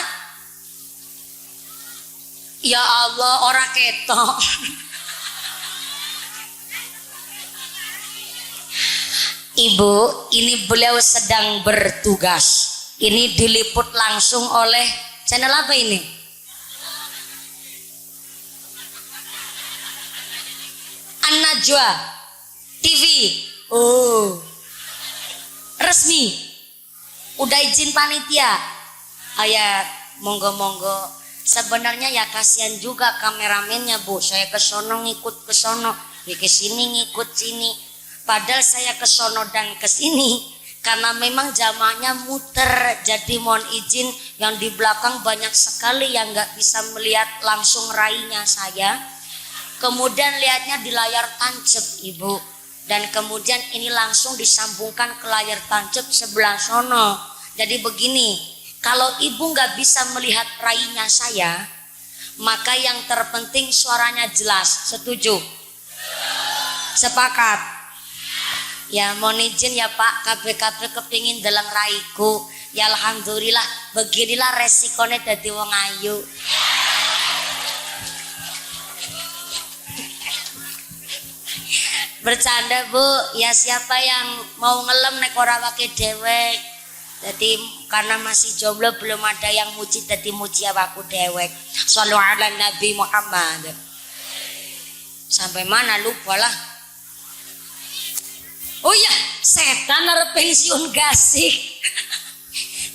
Ya Allah, ora ketok. Ibu, ini beliau sedang bertugas. Ini diliput langsung oleh channel apa ini? An-Najwa TV. Oh, resmi. Udah izin panitia. Ayat, monggo-monggo. Sebenarnya ya kasihan juga kameramennya Bu. Saya ke sono ngikut ke sono, ke sini ngikut sini. Padahal saya ke sono dan ke sini karena memang jamaahnya muter. Jadi mohon izin, yang di belakang banyak sekali yang nggak bisa melihat langsung rainya saya. Kemudian lihatnya di layar tancap Ibu. Dan kemudian ini langsung disambungkan ke layar tancap sebelah sono. Jadi begini, kalau Ibu nggak bisa melihat rainya saya, maka yang terpenting suaranya jelas. Setuju? Sepakat? Ya mohon izin ya Pak, kabeh-kabeh kepingin dalam raiku. Ya alhamdulillah, beginilah resikonya dadi wong ayu. Bercanda Bu, ya siapa yang mau ngelem nek ora wake dewek. Jadi karena masih jomblo belum ada yang muji, jadi muji aku dewek. Shallu ala Nabi Muhammad. Sampai mana lupa lah. Oh iya, setan arep pensiun gasik.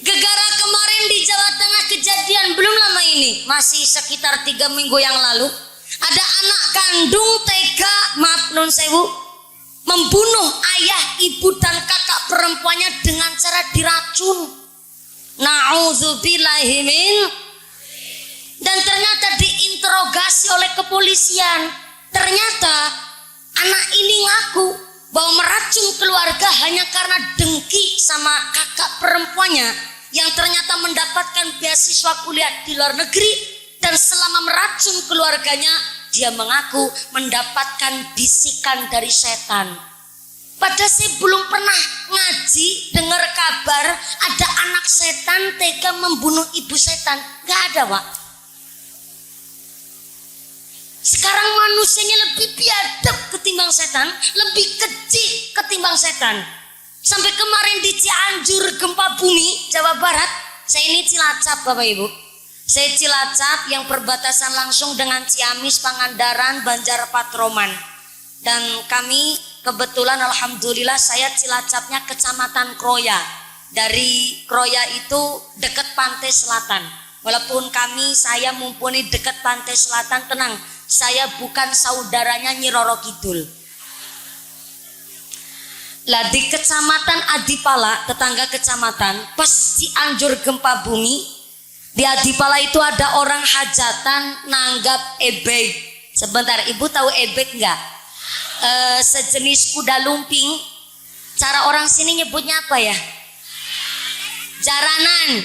Gegara kemarin di Jawa Tengah kejadian belum lama ini, masih sekitar 3 minggu yang lalu. Ada anak kandung tega, maaf nun sewu, membunuh ayah, ibu dan kakak perempuannya dengan cara diracun. Na'udzubillahi min. Dan ternyata diinterogasi oleh kepolisian. Ternyata anak ini ngaku bahwa meracun keluarga hanya karena dengki sama kakak perempuannya yang ternyata mendapatkan beasiswa kuliah di luar negeri. Dan selama meracun keluarganya, dia mengaku mendapatkan bisikan dari setan. Padahal saya belum pernah ngaji dengar kabar ada anak setan tega membunuh ibu setan. Gak ada Pak. Sekarang manusianya lebih biadab ketimbang setan, lebih keji ketimbang setan. Sampai kemarin di Cianjur gempa bumi Jawa Barat, saya ini Cilacap Bapak Ibu. Saya Cilacap yang perbatasan langsung dengan Ciamis, Pangandaran, Banjar Patroman. Dan kami kebetulan alhamdulillah saya Cilacapnya Kecamatan Kroya. Dari Kroya itu dekat pantai selatan. Walaupun saya mumpuni dekat pantai selatan, tenang, saya bukan saudaranya Nyi Roro Kidul. Lah di Kecamatan Adipala, tetangga kecamatan, pas Cianjur gempa bumi, di Adipala itu ada orang hajatan nanggap ebek. Sebentar, Ibu tahu ebek enggak? Sejenis kuda lumping. Cara orang sini nyebutnya apa ya? Jaranan,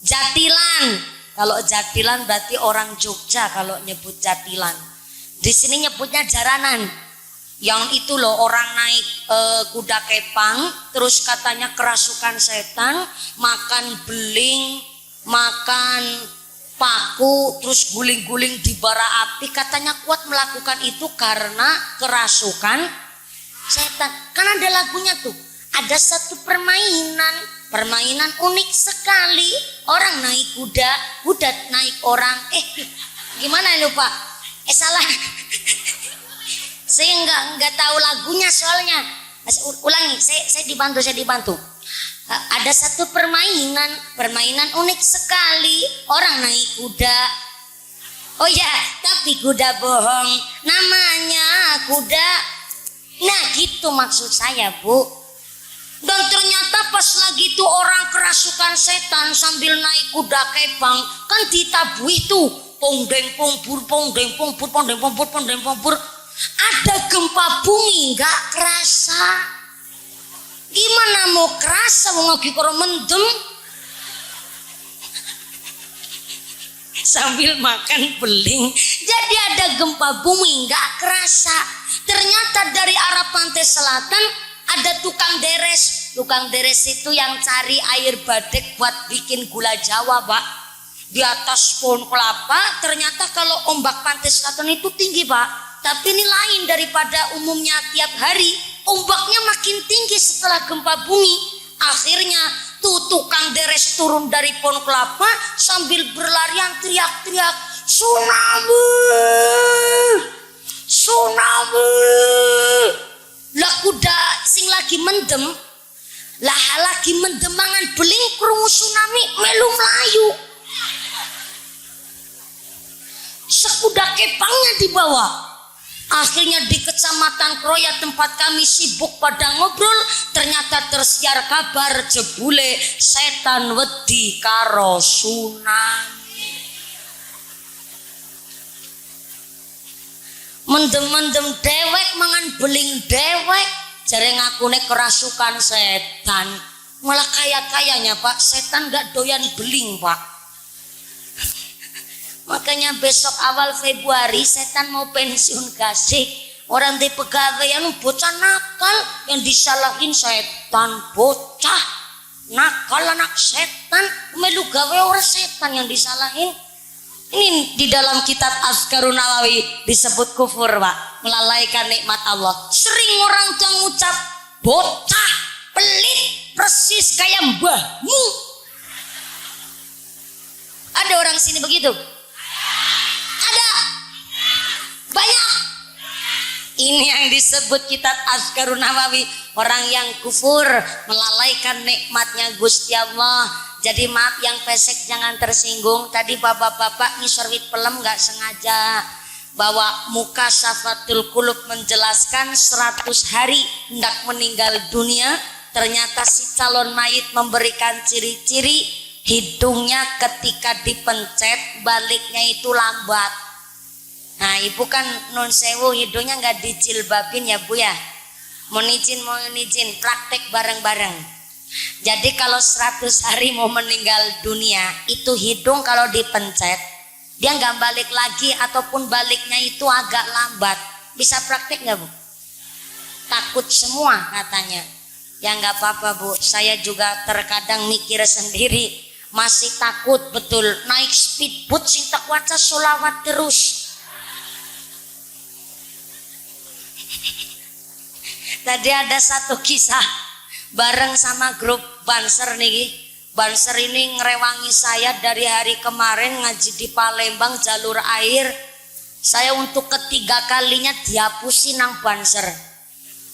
jatilan. Kalau jatilan berarti orang Jogja kalau nyebut jatilan. Di sini nyebutnya jaranan. Yang itu loh orang naik kuda kepang, terus katanya kerasukan setan, makan beling, makan paku, terus guling-guling di bara api. Katanya kuat melakukan itu karena kerasukan setan. Kan ada lagunya tuh, ada satu permainan unik sekali. Orang naik kuda, kuda naik orang. Gimana lupa? Salah. Saya nggak tahu lagunya soalnya. Ulangi, saya dibantu. Ada satu permainan unik sekali. Orang naik kuda. Oh ya, tapi kuda bohong. Namanya kuda. Nah gitu maksud saya Bu. Dan ternyata pas lagi itu orang kerasukan setan sambil naik kuda kepang, kan ditabuhi tuh pongdeng pompur, pongdeng pompur, pongdeng pompur, pongdeng pompur. Ada gempa bumi nggak kerasa. Gimana mau kerasa mau lagi karo mendem? sambil makan beling. Jadi ada gempa bumi nggak kerasa. Ternyata dari arah pantai selatan ada tukang deres. Tukang deres itu yang cari air badek buat bikin gula Jawa, Pak. Di atas pohon kelapa. Ternyata kalau ombak pantai selatan itu tinggi, Pak. Tapi ini lain daripada umumnya tiap hari. Ombaknya makin tinggi setelah gempa bumi. Akhirnya tuh tukang deres turun dari pohon kelapa sambil berlarian teriak-teriak, tsunami, tsunami. Lah kuda sing lagi mendem, lah lagi mendem mangan beling krungu tsunami melu melayu. Sekuda kepangnya dibawa. Akhirnya di Kecamatan Kroya tempat kami sibuk pada ngobrol, ternyata tersiar kabar jebule setan wedi karo tsunami. Mendem-mendem dewek mangan beling dewek, jare ngakune kerasukan setan. Malah kaya-kayanya Pak, setan gak doyan beling Pak. Makanya besok awal Februari setan mau pensiun gasik. Orang di pegawaian bocah nakal yang disalahin setan. Bocah nakal anak setan, melu gawe orang setan yang disalahin. Ini di dalam kitab Azkarun Nawawi disebut kufur, Pak, melalaikan nikmat Allah. Sering orang tua ngucap bocah pelit persis kayak mbahmu. Ada orang sini begitu? Ada banyak. Ini yang disebut kitab Azkarun Nawawi, orang yang kufur melalaikan nikmatnya Gusti Allah. Jadi maaf yang pesek jangan tersinggung. Tadi bapak-bapak ngisorwit pelem gak sengaja bahwa muka Safatul Qulub menjelaskan 100 hari hendak meninggal dunia. Ternyata si calon mayit memberikan ciri-ciri hidungnya ketika dipencet baliknya itu lambat. Nah ibu kan non sewu hidungnya nggak dijilbabin ya bu ya. Mau izin praktek bareng-bareng. Jadi kalau 100 hari mau meninggal dunia itu hidung kalau dipencet dia nggak balik lagi ataupun baliknya itu agak lambat. Bisa praktek nggak bu? Takut semua katanya. Ya nggak apa-apa bu. Saya juga terkadang mikir sendiri. Masih takut betul naik speedboat sing tak waca sholawat terus. Tadi ada satu kisah bareng sama grup Banser nih. Banser ini ngerewangi saya dari hari kemarin ngaji di Palembang jalur air. Saya untuk ketiga kalinya dihapusin nang Banser.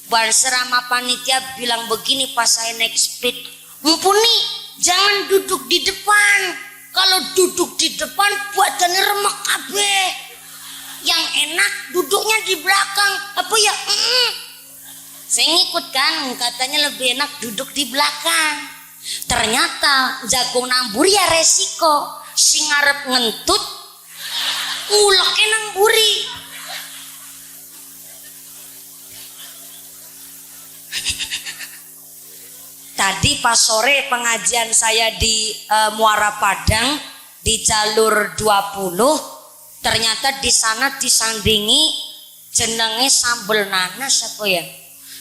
Banser sama panitia bilang begini pas saya naik speed, mumpuni jangan duduk di depan. Kalau duduk di depan badannya remek kabeh. Yang enak duduknya di belakang. Apa ya? Saya ngikut kan, katanya lebih enak duduk di belakang. Ternyata jagung nambur ya resiko. Sing ngarep ngentut nguleknya nang buri. Tadi pas sore pengajian saya di Muara Padang di jalur 20, ternyata di sana disandingi jenenge sambel nanas apa ya?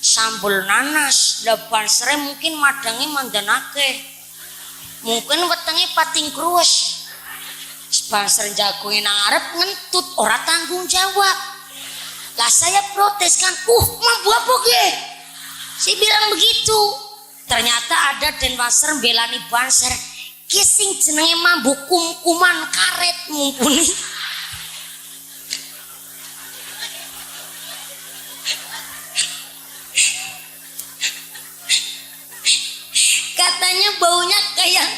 Sambel nanas. Depan sere mungkin madangnya mandanake. Mungkin wetenge pating kruwes. Sponsor jagungnya nang arep ngentut ora tanggung jawab. Lah saya protes kan, mampu apa ge? Saya bilang begitu. Ternyata ada Denwasser belani Banser kising jenenge mambu kuman karet mumpuni. Katanya baunya kayak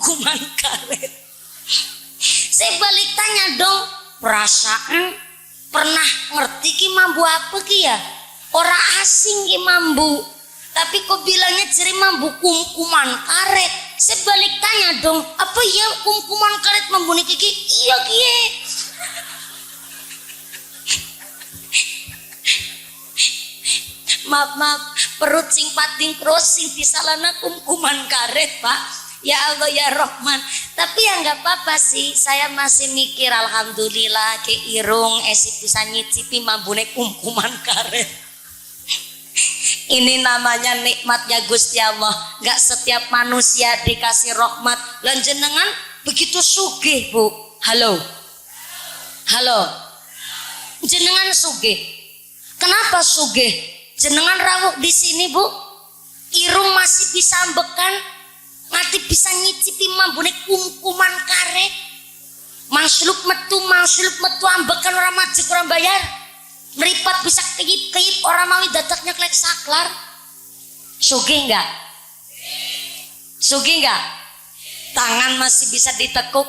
kuman karet. Saya balik tanya dong, perasaan pernah ngerti ki mambu apa ki ya? Ora asing ki mambu. Tapi kok bilangnya jadi mambu kuman karet. Saya balik tanya dong, apa ya kuman karet mambu nih kiki? Iya kie. Maaf, perut sing pating crossing di salana kuman karet pak. Ya Allah ya Rahman. Tapi ya nggak apa-apa sih. Saya masih mikir alhamdulillah ke irung esi bisa nyicipi mambune kumkuman karet. Ini namanya nikmatnya Gusti Allah. Gak setiap manusia dikasih rahmat. Lan jenengan begitu sugih Bu. Halo. Halo. Jenengan sugih. Kenapa sugih? Jenengan rawuh di sini Bu. Irung masih bisa ambekan. Mati bisa nyicipi mambune kumkuman karet. Mangsluk metu ambekan orang majek orang bayar. Meripat bisa keyip orang mawi dataknya klek saklar. Sugih enggak? Sugih enggak? Tangan masih bisa ditekuk,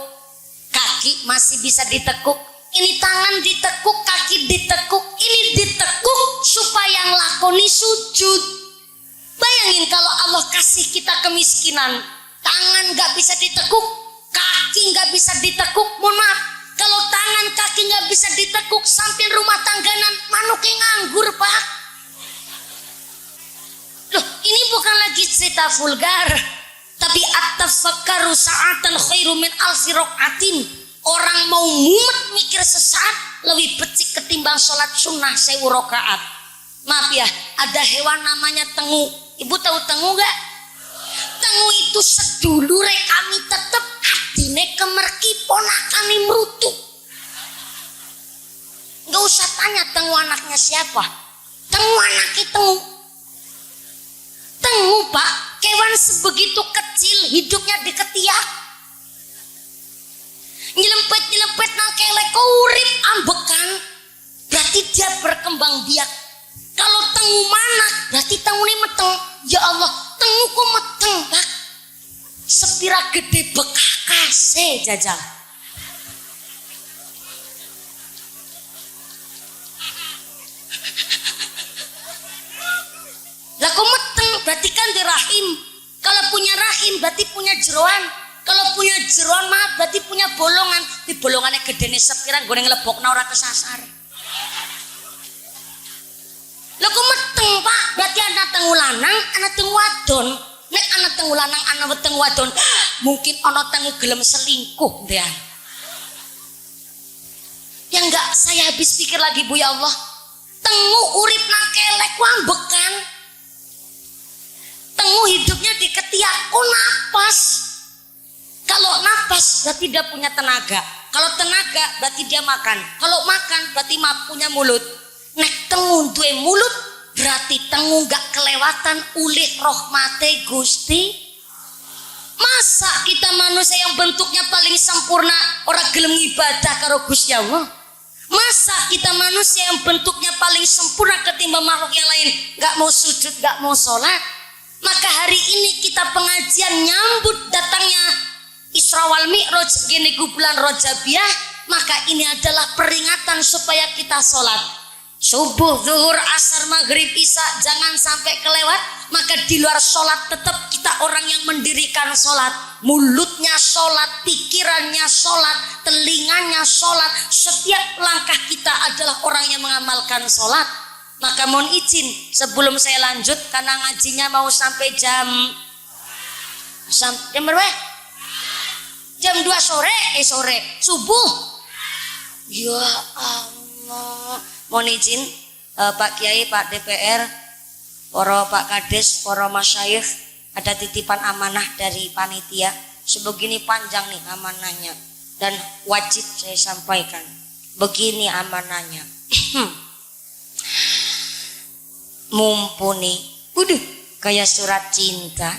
kaki masih bisa ditekuk. Ini tangan ditekuk, kaki ditekuk, ini ditekuk supaya nglakoni sujud. Bayangin kalau Allah kasih kita kemiskinan, tangan enggak bisa ditekuk, kaki enggak bisa ditekuk. Mohon maaf, kalau tangan kaki nggak bisa ditekuk sampai rumah tangganan manuknya nganggur Pak. Loh ini bukan lagi cerita vulgar, tapi at-tafakkaru sa'atan khairu min alfi raqatin. Orang mau mumet mikir sesaat lebih becik ketimbang sholat sunnah 1000 rakaat. Maaf ya, ada hewan namanya tengu. Ibu tahu tengu nggak? Tengu itu sedulure kami tetep hadine kemerki ponakane mrutu. Nggak usah tanya tengu anaknya siapa. Tengu anaknya tengu. Tengu Pak, kewan sebegitu kecil hidupnya di ketiak. Nyelempet nang kelek urip ambekan. Berarti dia berkembang biak. Kalau tengu manak berarti tengu ini meteng. Ya Allah, tengu kok meteng Pak. Sepira gede bekakase jajal. Lah kok meteng berarti kan di rahim. Kalau punya rahim berarti punya jeroan. Kalau punya jeroan maaf berarti punya bolongan. Di bolongannya gedene sepira nggone nglebokna ora kesasar. Lah kok meteng Pak? Berarti anak tengu lanang, anak tengu wadon. Nek anak tengu lanang, anak tengu wadon, mungkin ana tengu gelem selingkuh dia. Ya enggak, saya habis pikir lagi Bu ya Allah. Tengu urip nang kelek wambekan. Tengu hidupnya di ketiak, oh napas. Kalau napas berarti dia punya tenaga. Kalau tenaga berarti dia makan. Kalau makan berarti punya mulut. Nek tengu duwe mulut berarti tengu gak kelewatan ulih rahmate Gusti. Masa kita manusia yang bentuknya paling sempurna orang gelem ibadah karo Gusti Allah? Masa kita manusia yang bentuknya paling sempurna ketimbang makhluk yang lain gak mau sujud, gak mau sholat? Maka hari ini kita pengajian nyambut datangnya Isra wal Mi'raj gini bulan Rajabiah. Maka ini adalah peringatan supaya kita sholat subuh, zuhur, asar, maghrib, isya jangan sampai kelewat. Maka di luar sholat tetap kita orang yang mendirikan sholat. Mulutnya sholat, pikirannya sholat, telinganya sholat. Setiap langkah kita adalah orang yang mengamalkan sholat. Maka mohon izin sebelum saya lanjut karena ngajinya mau sampai jam berapa? Jam 2 sore subuh. Ya Allah. Mohon izin Pak Kiai, Pak DPR, para Pak Kades, para masyayikh, ada titipan amanah dari panitia. Sebegini panjang nih amanahnya dan wajib saya sampaikan. Begini amanahnya. Mumpuni, kayak surat cinta.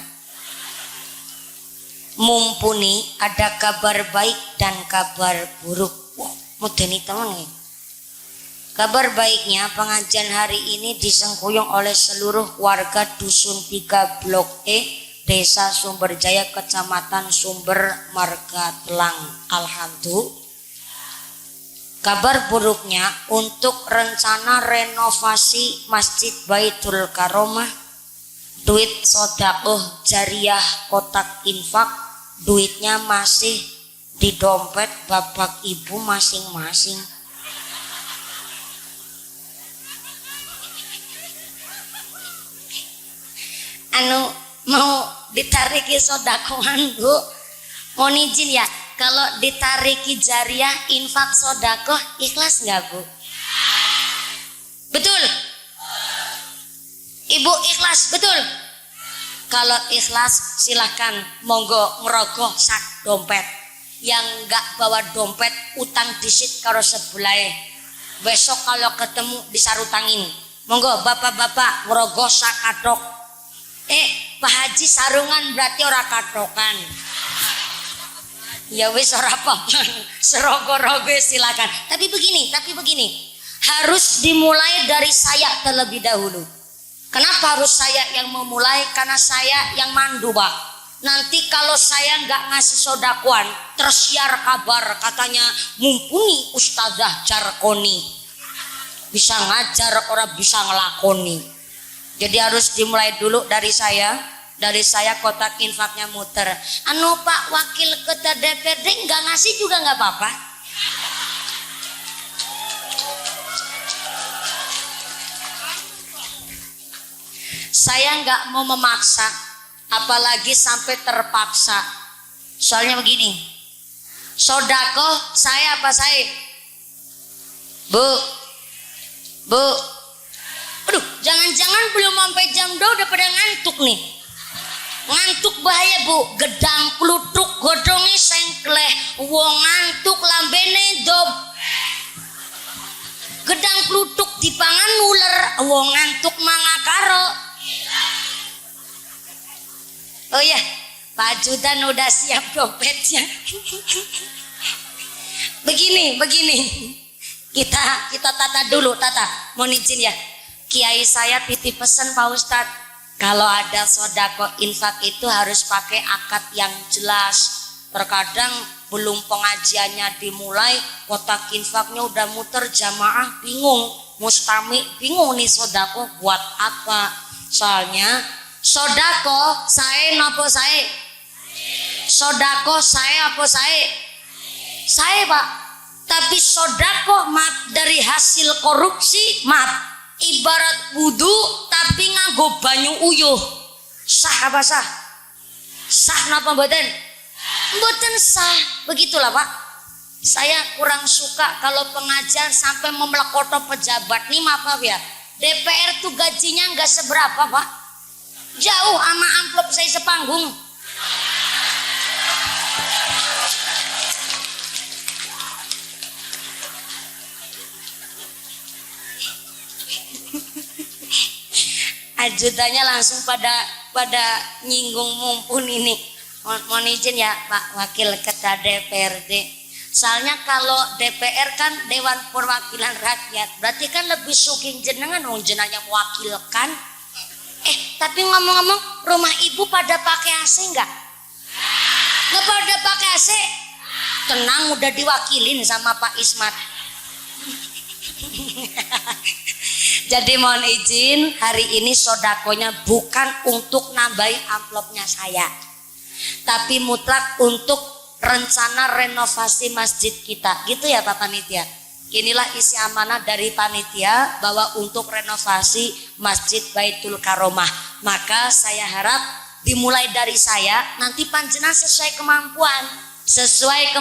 Mumpuni ada kabar baik dan kabar buruk. Wah, modeni teman nih. Kabar baiknya pengajian hari ini disengkuyung oleh seluruh warga Dusun 3 Blok E, Desa Sumberjaya, Kecamatan Sumber, Marga Telang. Alhamdulillah. Kabar buruknya untuk rencana renovasi Masjid Baitul Karomah, duit sedekah jariyah kotak infak, duitnya masih di dompet bapak ibu masing-masing. Mau ditariki sodakohan Bu, mohon izin ya, kalau ditariki jariah infak sodakoh ikhlas nggak Bu? Betul? Ibu ikhlas betul? Kalau ikhlas silahkan monggo ngerogoh sak dompet. Yang nggak bawa dompet utang disit karo sebelah. Besok kalau ketemu disarutangin. Monggo bapak-bapak ngerogoh sak katok. Pak Haji sarungan berarti ora katokan. Ya wis ora apa-apa. Serogo-rogo silakan. Tapi begini. Harus dimulai dari saya terlebih dahulu. Kenapa harus saya yang memulai? Karena saya yang mandu Pak. Nanti kalau saya nggak ngasih sodakuan, tersiar kabar katanya mumpuni Ustazah Jarkoni. Bisa ngajar orang bisa ngelakoni. Jadi harus dimulai dulu dari saya. Dari saya kotak infaknya muter. Anu Pak Wakil Ketua DPRD nggak ngasih juga nggak apa-apa. Saya nggak mau memaksa, apalagi sampai terpaksa. Soalnya begini, sodakoh saya apa saya? Bu, aduh, jangan-jangan belum sampai jam 2 udah pada ngantuk nih. Ngantuk bahaya Bu, gedang klutuk godongi sengkleh, wong ngantuk lambene dob. Gedang klutuk dipangan uler, wong ngantuk mangakaro. Oh ya, Pak Judan udah siap dompetnya. Begini. Kita tata dulu, mohon izin ya. Kiai saya titip pesan Pak Ustadz, kalau ada sodako infak itu harus pakai akad yang jelas. Terkadang belum pengajiannya dimulai, kotak infaknya udah muter, jamaah bingung, mustami bingung nih sodako buat apa. Soalnya sodako saya nopo saya? Sodako saya apa saya? Saya Pak. Tapi sodako maaf dari hasil korupsi, maaf, ibarat wudu tapi nganggo banyu uyuh. Sah apa sah? Sah napa mboten? Mboten sah. Begitulah Pak. Saya kurang suka kalau pengajian sampai memelekoto pejabat nih, maaf ya. DPR tuh gajinya nggak seberapa Pak. Jauh sama amplop saya sepanggung. Ajudannya langsung pada nyinggung mumpun ini. Mohon izin ya Pak Wakil Ketua DPRD. Soalnya kalau DPR kan Dewan Perwakilan Rakyat, berarti kan lebih suking jenengan wong jenengan mewakilkan. Tapi ngomong-ngomong, rumah ibu pada pakai AC enggak? Nggak pada pakai AC? Tenang, udah diwakilin sama Pak Ismat. Jadi mohon izin, hari ini sodakonya bukan untuk nambahin amplopnya saya, tapi mutlak untuk rencana renovasi masjid kita. Gitu ya Pak Panitia. Inilah isi amanah dari panitia bahwa untuk renovasi Masjid Baitul Karomah. Maka saya harap dimulai dari saya, nanti panjenengan sesuai kemampuan, sesuai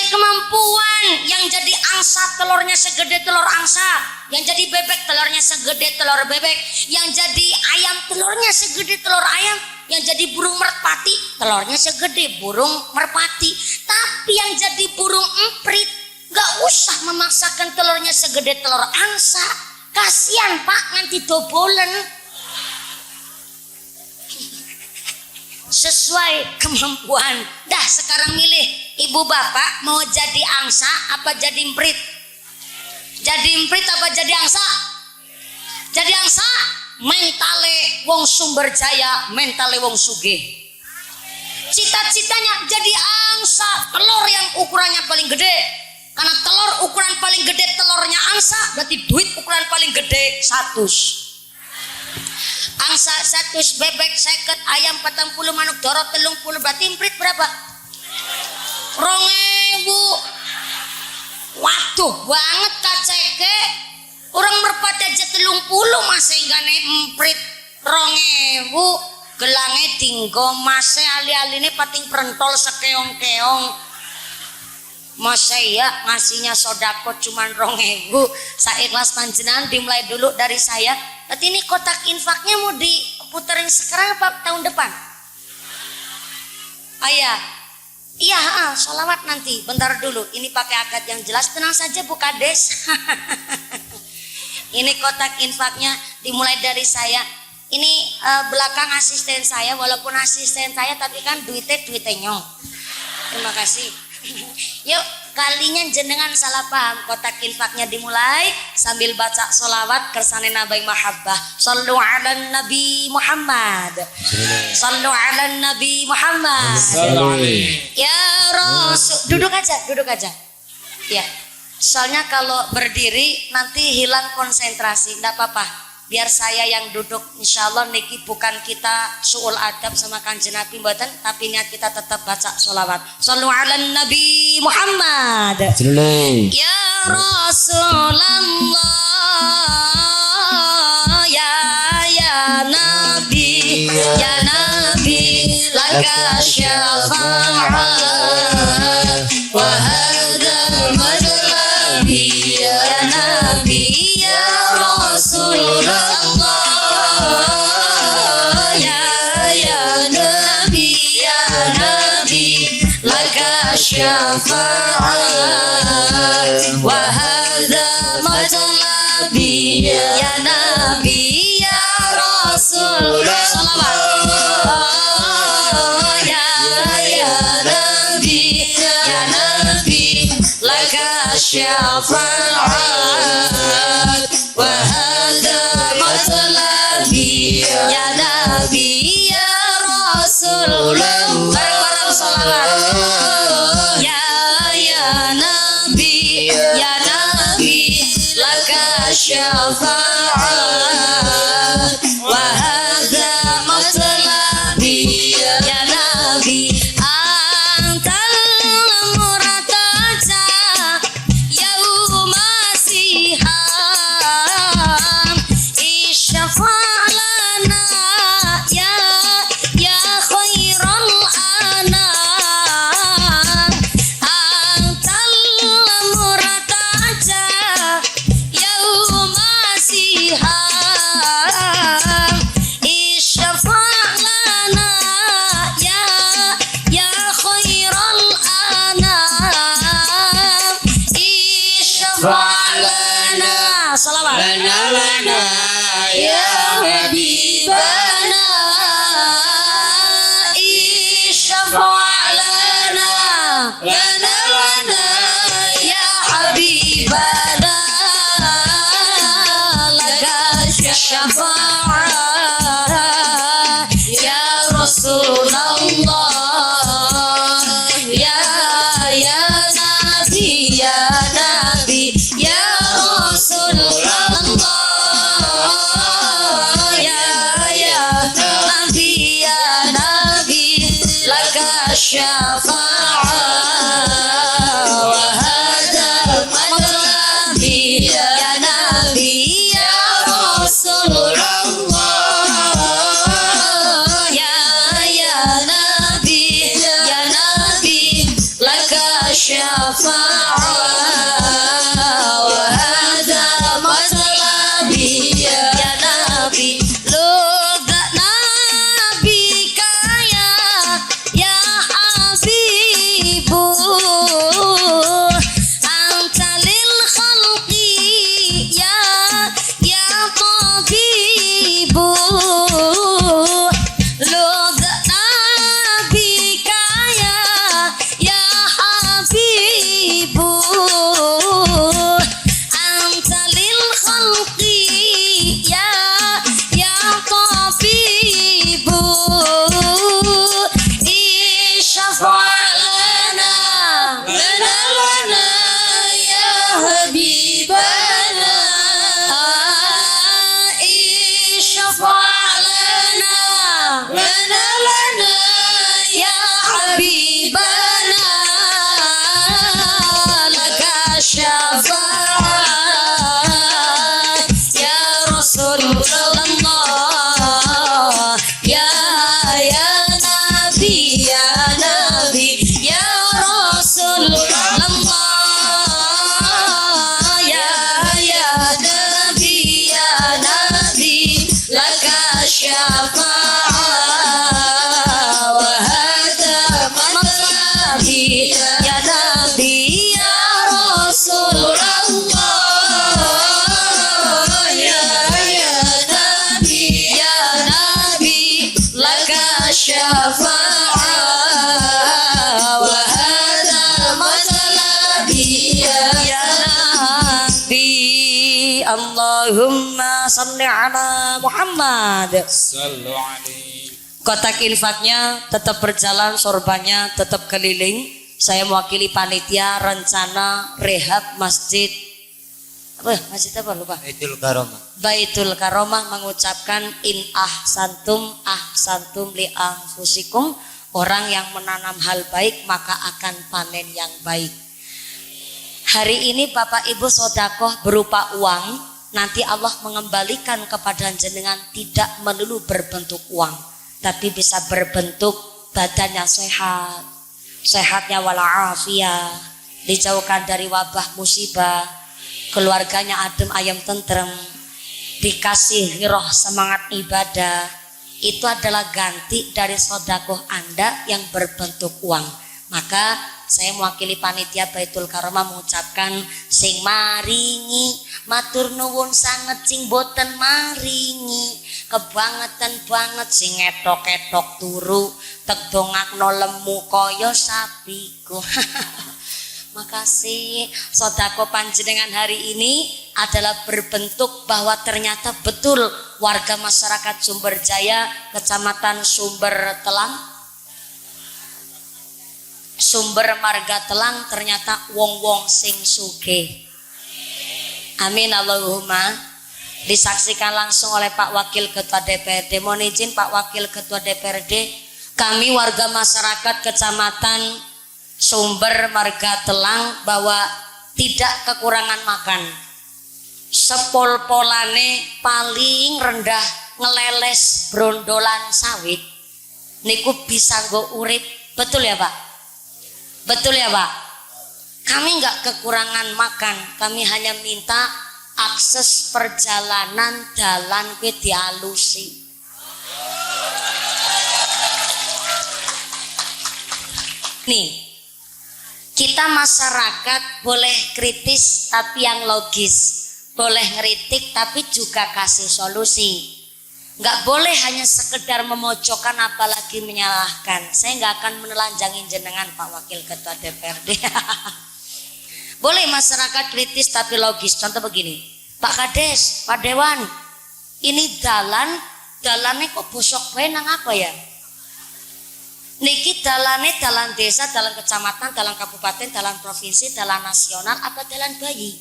kemampuan. Yang jadi angsa telurnya segede telur angsa, yang jadi bebek telurnya segede telur bebek, yang jadi ayam telurnya segede telur ayam, yang jadi burung merpati telurnya segede burung merpati. Tapi yang jadi burung emprit gak usah memaksakan telurnya segede telur angsa, kasihan Pak nanti dobolen. Sesuai kemampuan. Dah sekarang milih, ibu bapak mau jadi angsa apa jadi emprit? Jadi emprit apa jadi angsa? Jadi angsa. Mentale wong sumber jaya, mentale wong sugih. Cita-citanya jadi angsa, telur yang ukurannya paling gede. Karena telur ukuran paling gede telurnya angsa, berarti duit ukuran paling gede 100. Angsa 100, bebek 50, ayam 40, manuk doro 30, berarti emprit berapa? 2000. Waduh banget kaceke. Orang merpati aja 30 masih enggak emprit. 2.000 gelange tinggo mase ali-aline pating prentol sekeong-keong. Masa ya ngasihnya sodako cuman 2.000. Saikhlas panjenengan dimulai dulu dari saya. Berarti ini kotak infaknya mau diputerin sekarang apa tahun depan? Iya, sholawat nanti. Bentar dulu, ini pakai akad yang jelas. Tenang saja Bu Kades. Ini kotak infaknya dimulai dari saya. Ini belakang asisten saya, walaupun asisten saya tapi kan duitnya nyong. Terima kasih. Yuk, kalinya jenengan salah paham. Kotak infaknya dimulai sambil baca sholawat kersane Nabi Mahabbah. Sallu ala Nabi Muhammad. Sallu ala Nabi Muhammad. Ya Rasul. Duduk aja. Ya. Soalnya kalau berdiri nanti hilang konsentrasi. Enggak apa-apa. Biar saya yang duduk, insya Allah niki bukan kita suul adab sama kanjeng Nabi mboten, tapi niat kita tetap baca sholawat. Sallu ala Nabi Muhammad. Ya Rasulullah, ya Nabi, laka syafa'at wa hadha majlabi ya Nabi ya Rasulullah. Syafa'at wa hadha matlabi ya Nabi ya Rasul. Salawat ya Nabi laka syafa'at wa hadha matlabi ya Nabi ya Rasul. Bareng-bareng salawat. Syafa'at wa hadha matlabi ya Nabi antal murtaja yauma siham isyafa'lana ya khairal anam antal murtaja isyafa'lana ya khairal anam isyafa'lana salawat lana ya habibana isyafa'lana lana ya habibana syafa'at ya Rasulullah ya Nabi ya Rasulullah ya Nabi laka syafa'at wa hadha matlabi ya Nabi ya Rasulullah ya Allahumma salli ala Muhammad. Sallu alaihi. Kotak infaknya tetap berjalan, sorbannya tetap keliling. Saya mewakili panitia rencana rehab masjid. Apa? Masjid apa lupa? Baitul Karomah. Baitul Karomah mengucapkan in ahsantum li anfusikum. Orang yang menanam hal baik maka akan panen yang baik. Hari ini Bapak Ibu sodakoh berupa uang. Nanti Allah mengembalikan kepada jenengan tidak melulu berbentuk uang, tapi bisa berbentuk badannya sehat, sehatnya walafiat, dijauhkan dari wabah musibah, keluarganya adem ayem tentrem, dikasih roh semangat ibadah. Itu adalah ganti dari sodakoh Anda yang berbentuk uang. Maka saya mewakili panitia Baitul Karomah mengucapkan sing maringi matur nuwun sanget sing boten maringi kebangetan banget sing etok-etok turu tek dongakno lemu kaya sapiku. Makasih. Sodako panjenengan hari ini adalah berbentuk bahwa ternyata betul warga masyarakat Sumberjaya, Kecamatan Sumber Marga Telang ternyata wong-wong sing sugih. Amin Allahumma. Disaksikan langsung oleh Pak Wakil Ketua DPRD. Mohon izin Pak Wakil Ketua DPRD, kami warga masyarakat Kecamatan Sumber Marga Telang bahwa tidak kekurangan makan. Sepol-polane paling rendah ngeleles brondolan sawit niku bisa nggo urip. Betul ya Pak? Betul ya Pak? Kami nggak kekurangan makan, kami hanya minta akses perjalanan dalan kuwi dialusi. Nih, kita masyarakat boleh kritis tapi yang logis, boleh ngeritik tapi juga kasih solusi. Nggak boleh hanya sekedar memojokkan apalagi menyalahkan. Saya nggak akan menelanjangi jenengan Pak Wakil Ketua DPRD. Boleh masyarakat kritis tapi logis. Contoh begini, Pak Kades, Pak Dewan, ini dalannya kok bosok bae nang apa ya? Niki dalan desa, dalan kecamatan, dalan kabupaten, dalan provinsi, dalan nasional, apa dalan bayi?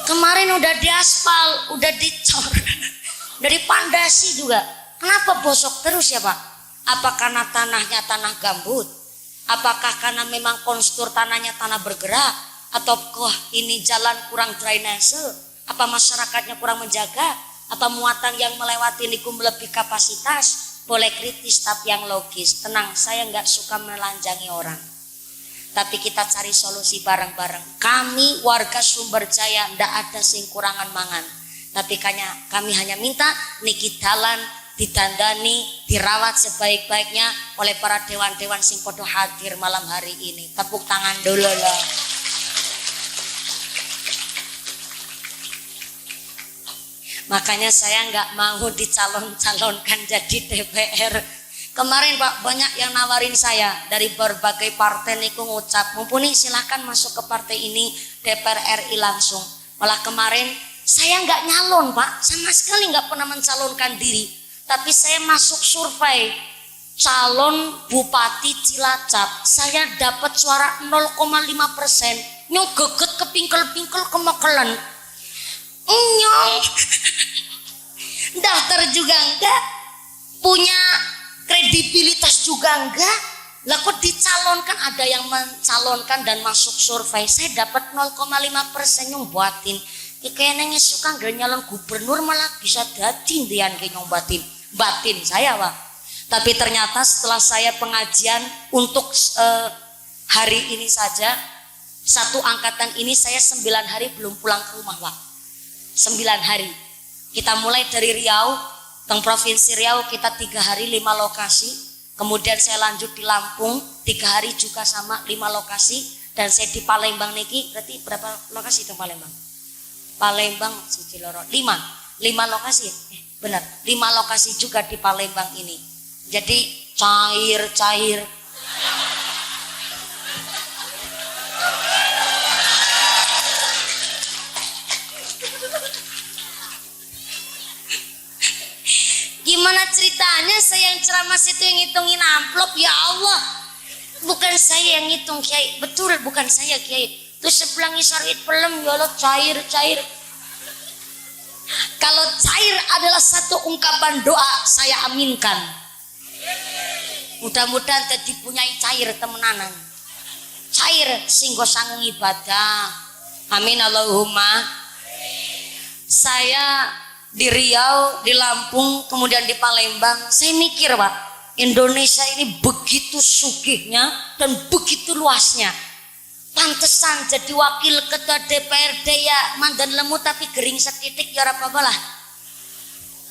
Kemarin udah diaspal, udah dicor, udah dipandasi juga. Kenapa bosok terus ya Pak? Apa karena tanahnya tanah gambut? Apakah karena memang konstur tanahnya tanah bergerak? Atau ini jalan kurang drainase? Apa masyarakatnya kurang menjaga? Apa muatan yang melewati niku melebihi kapasitas? Boleh kritis tapi yang logis. Tenang, saya nggak suka menelanjangi orang. Tapi kita cari solusi bareng-bareng. Kami warga Sumberjaya ndak ada sing kurangan mangan. Tapi kami hanya minta niki dalan ditandani, dirawat sebaik-baiknya oleh para dewan-dewan sing podo hadir malam hari ini. Tepuk tangan dulu lah. Makanya saya nggak mau dicalon-calonkan jadi DPR. Kemarin Pak banyak yang nawarin saya dari berbagai partai niku ngucap, mumpuni silahkan masuk ke partai ini DPR RI langsung. Malah kemarin saya nggak nyalon Pak, sama sekali nggak pernah mencalonkan diri. Tapi saya masuk survei calon Bupati Cilacap, saya dapat suara 0,5%. Nyong geget kepingkel-pingkel kemekelan. Nyong daftar juga enggak, punya kredibilitas juga enggak. Lah kok dicalonkan, ada yang mencalonkan dan masuk survei, saya dapat 0,5% nyong buatin. Kayaknya suka nggak nyalon gubernur malah bisa dadi ndian ke nyong batin saya Pak. Tapi ternyata setelah saya pengajian untuk hari ini saja, satu angkatan ini saya 9 hari belum pulang ke rumah Pak. 9 hari. Kita mulai dari Riau, teng Provinsi Riau kita 3 hari 5 lokasi. Kemudian saya lanjut di Lampung 3 hari juga sama 5 lokasi. Dan saya di Palembang niki, berarti berapa lokasi di Palembang? Palembang, Sijiloro, 5 lokasi. Benar, 5 lokasi juga di Palembang ini. Jadi cair. Gimana ceritanya saya yang ceramah situ yang ngitungin amplop? Ya Allah, bukan saya yang ngitung Kiai. Betul, bukan saya Kiai. Terus sebelah ngisarit pelem, ya Allah, cair. Kalau cair adalah satu ungkapan doa, saya aminkan. Mudah-mudahan tadi punyai cair temenanan. Cair singgo sangung ibadah. Amin Allahumma. Saya di Riau, di Lampung, kemudian di Palembang. Saya mikir Pak, Indonesia ini begitu sugihnya dan begitu luasnya. Pantesan jadi wakil ketua DPRD ya mandan lemu tapi gering setitik ya apa lah.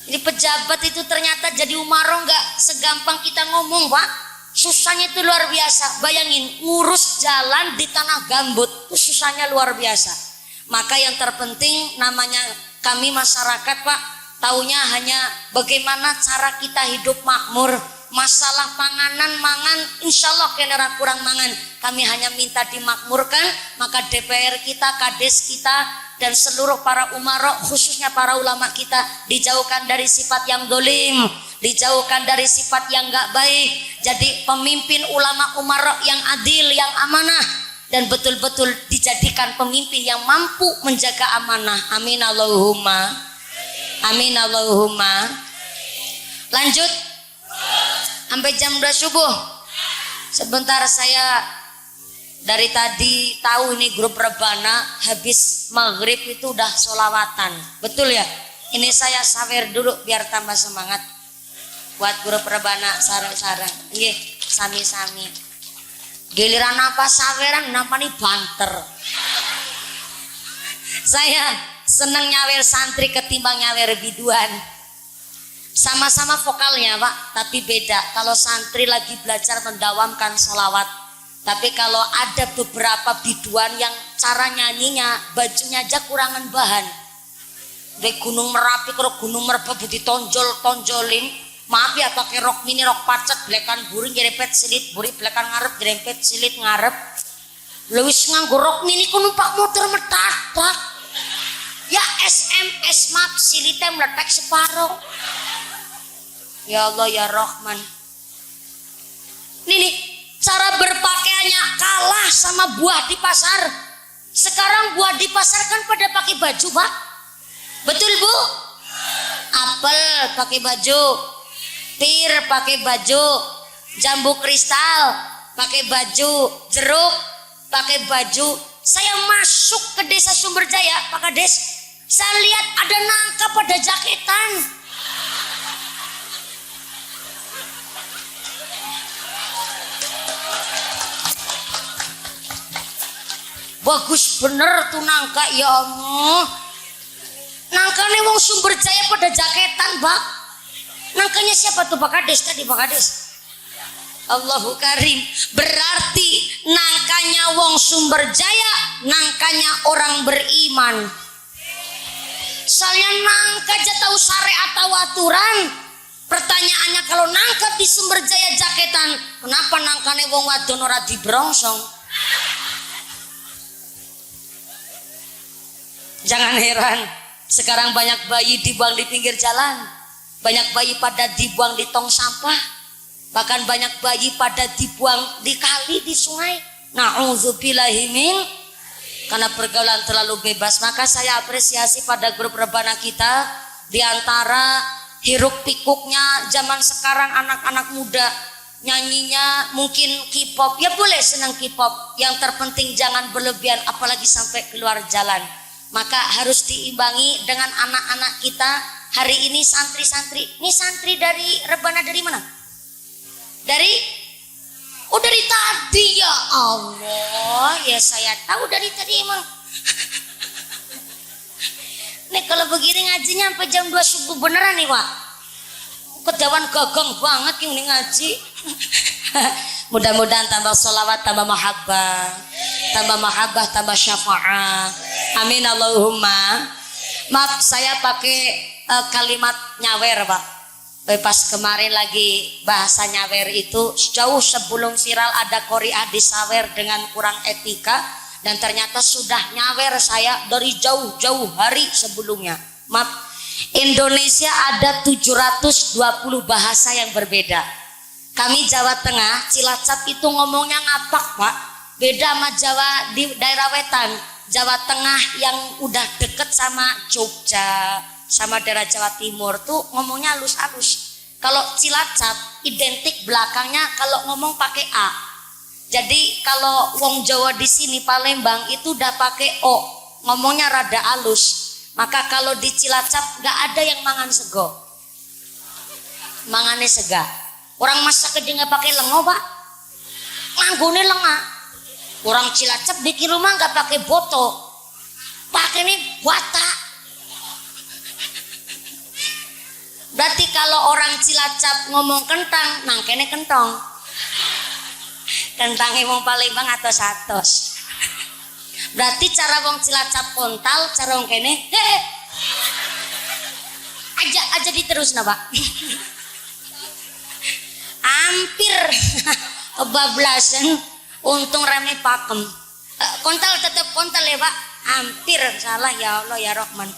Ini pejabat itu ternyata jadi umaro nggak segampang kita ngomong Pak. Susahnya itu luar biasa. Bayangin ngurus jalan di tanah gambut itu susahnya luar biasa. Maka yang terpenting namanya kami masyarakat Pak, taunya hanya bagaimana cara kita hidup makmur. Masalah panganan mangan insya Allah kenera kurang mangan, kami hanya minta dimakmurkan. Maka DPR kita, kades kita dan seluruh para umaro khususnya para ulama kita dijauhkan dari sifat yang dolim, dijauhkan dari sifat yang gak baik. Jadi pemimpin ulama umaro yang adil, yang amanah, dan betul-betul dijadikan pemimpin yang mampu menjaga amanah. Amin Allahumma. Amin Allahumma. Lanjut sampai jam 2 subuh. Sebentar, saya dari tadi tahu ini grup rebana habis maghrib itu udah sholawatan. Betul ya? Ini saya sawer dulu biar tambah semangat buat grup rebana sarang-sarang. Nggih, sami-sami. Giliran apa saweran namanya banter. Saya seneng nyawer santri ketimbang nyawer biduan. Sama-sama vokalnya Pak, tapi beda. Kalau santri lagi belajar mendawamkan sholawat, tapi kalau ada beberapa biduan yang cara nyanyinya bajunya aja kurangan bahan. Dari Gunung Merapi ke Gunung Merbabu ditonjol-tonjolin. Maaf ya, pakai rok mini, rok pacet, belekan buring jerempet silit, buri belekan ngarep, jerempet silit ngarep. Lewis nganggo rok mini ku numpak motor metatak. Ya SMS map silitnya meletak separuh. Ya Allah ya Rahman. Nih, cara berpakaiannya kalah sama buah di pasar. Sekarang buah di pasar kan pada pakai baju Pak. Betul Bu? Apel pakai baju, pir pakai baju, jambu kristal pakai baju, jeruk pakai baju. Saya masuk ke desa Sumberjaya Pak Kades, saya lihat ada nangka pada jaketan. Bagus bener tuh nangka, ya Allah. Nangkanya wong Sumberjaya pada jaketan Pak. Nangkanya siapa tuh Pak Kades tadi Pak Kades? Allahu Karim. Berarti nangkanya wong Sumberjaya, nangkanya orang beriman. Soalnya nangka aja tahu syariat atau aturan. Pertanyaannya kalau nangka di Sumberjaya jaketan, kenapa nangkanya wong wadon ora dibrongsong? Jangan heran, sekarang banyak bayi dibuang di pinggir jalan, banyak bayi pada dibuang di tong sampah, bahkan banyak bayi pada dibuang di kali, di sungai. Na'udzubillahi min, karena pergaulan terlalu bebas. Maka saya apresiasi pada grup rebana kita, di antara hiruk pikuknya zaman sekarang anak-anak muda nyanyinya mungkin K-pop, ya boleh senang K-pop, yang terpenting jangan berlebihan apalagi sampai keluar jalan. Maka harus diimbangi dengan anak-anak kita. Hari ini santri-santri, ini santri dari rebana dari mana? Dari tadi ya Allah. Ya saya tahu dari tadi emang. Nih kalau begini ngajinya sampai jam 2 subuh beneran nih Pak. Kedawan gagang banget yang ngaji. Mudah-mudahan tambah sholawat, tambah mahabbah, tambah syafaat. Amin Allahumma. Maaf saya pakai kalimat nyawer Pak. Pas kemarin lagi bahasa nyawer itu jauh sebelum viral ada Korea disawer dengan kurang etika, dan ternyata sudah nyawer saya dari jauh-jauh hari sebelumnya. Maaf, Indonesia ada 720 bahasa yang berbeda. Kami Jawa Tengah, Cilacap itu ngomongnya ngapak Pak. Beda sama Jawa di daerah wetan. Jawa Tengah yang udah deket sama Jogja, sama daerah Jawa Timur tuh ngomongnya halus-halus. Kalau Cilacap identik belakangnya kalau ngomong pakai A. Jadi kalau wong Jawa di sini Palembang itu udah pakai O, ngomongnya rada halus. Maka kalau di Cilacap nggak ada yang mangan sego, mangane sega. Orang masak aja nggak pakai lengo Pak, nganggone lengah. Orang Cilacap bikin rumah nggak pakai boto, pakai nih bata. Berarti kalau orang Cilacap ngomong kentang, nangkene kentong. Kentangnya mau Palembang atau satos. Berarti cara wong Cilacap kontal, cara wong kene aja diterus na Pak. Hampir kebablasan, untung rame pakem. Kontal tetap kontal ya Pak. Hampir salah, ya Allah ya Rahman.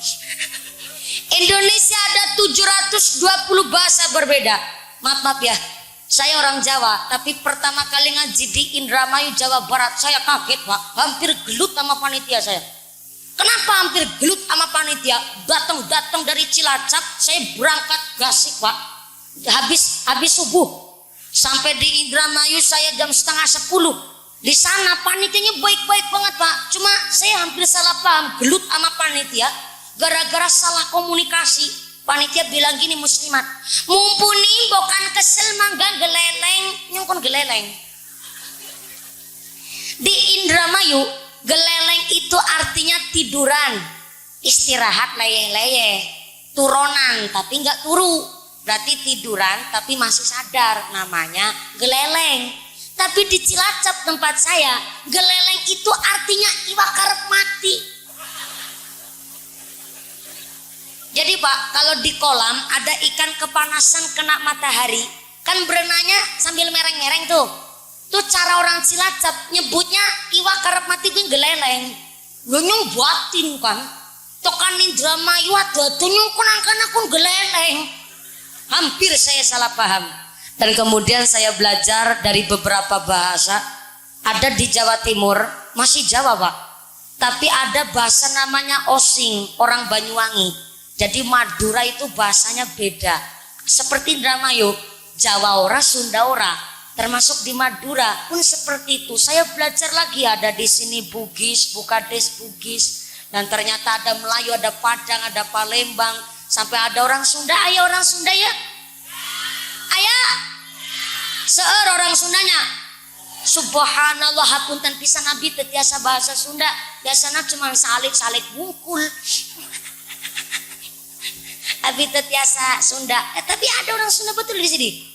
Indonesia ada 720 bahasa berbeda. Maaf ya, saya orang Jawa, tapi pertama kali ngaji di Indramayu Jawa Barat saya kaget Pak, hampir gelut sama panitia saya. Kenapa hampir gelut sama panitia? Datang dari Cilacap, saya berangkat Gasik Pak, habis subuh. Sampai di Indramayu saya jam setengah 10. Di sana panitianya baik-baik banget Pak, cuma saya hampir salah paham, gelut sama panitia gara-gara salah komunikasi. Panitia bilang gini, muslimat, mumpuni bukan kesel mangga geleleng, nyongkon geleleng. Di Indramayu, geleleng itu artinya tiduran, istirahat leyeh-leyeh, turunan tapi nggak turu. Berarti tiduran tapi masih sadar, namanya geleleng. Tapi di Cilacap tempat saya, geleleng itu artinya iwak karep mati. Jadi Pak, kalau di kolam ada ikan kepanasan kena matahari, kan berenangnya sambil mereng-mereng tuh. Tuh cara orang Cilacap nyebutnya iwak karep mati gue geleleng. Lu nyung batin kan. Tokan Indramayu ada tuh nyung kunangkan aku geleleng. Hampir saya salah paham. Dan kemudian saya belajar dari beberapa bahasa. Ada di Jawa Timur, masih Jawa Pak. Tapi ada bahasa namanya Osing, orang Banyuwangi. Jadi Madura itu bahasanya beda. Seperti Indramayu, Jawa ora, Sunda ora. Termasuk di Madura pun seperti itu. Saya belajar lagi, ada di sini Bugis, Bukades Bugis. Dan ternyata ada Melayu, ada Padang, ada Palembang. Sampai ada orang Sunda, ayo orang Sunda ya. Ayo. Seur orang Sundanya. Subhanallah hapunten pisan Nabi tetiasa bahasa Sunda. Biasanya cuma salik-salik bungkul. Abi tetiasa Sunda. Tapi ada orang Sunda betul di sini.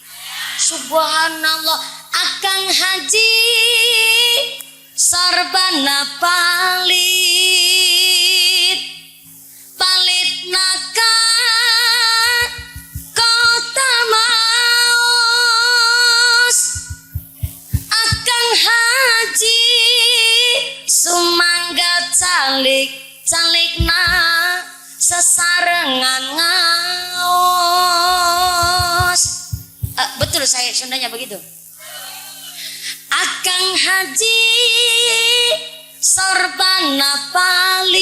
Subhanallah, akang haji sarbana palit naka kota maus. Akang haji sumangga calikna sesarengan ngaos. Betul saya Sundanya begitu. Akang haji sorbana palit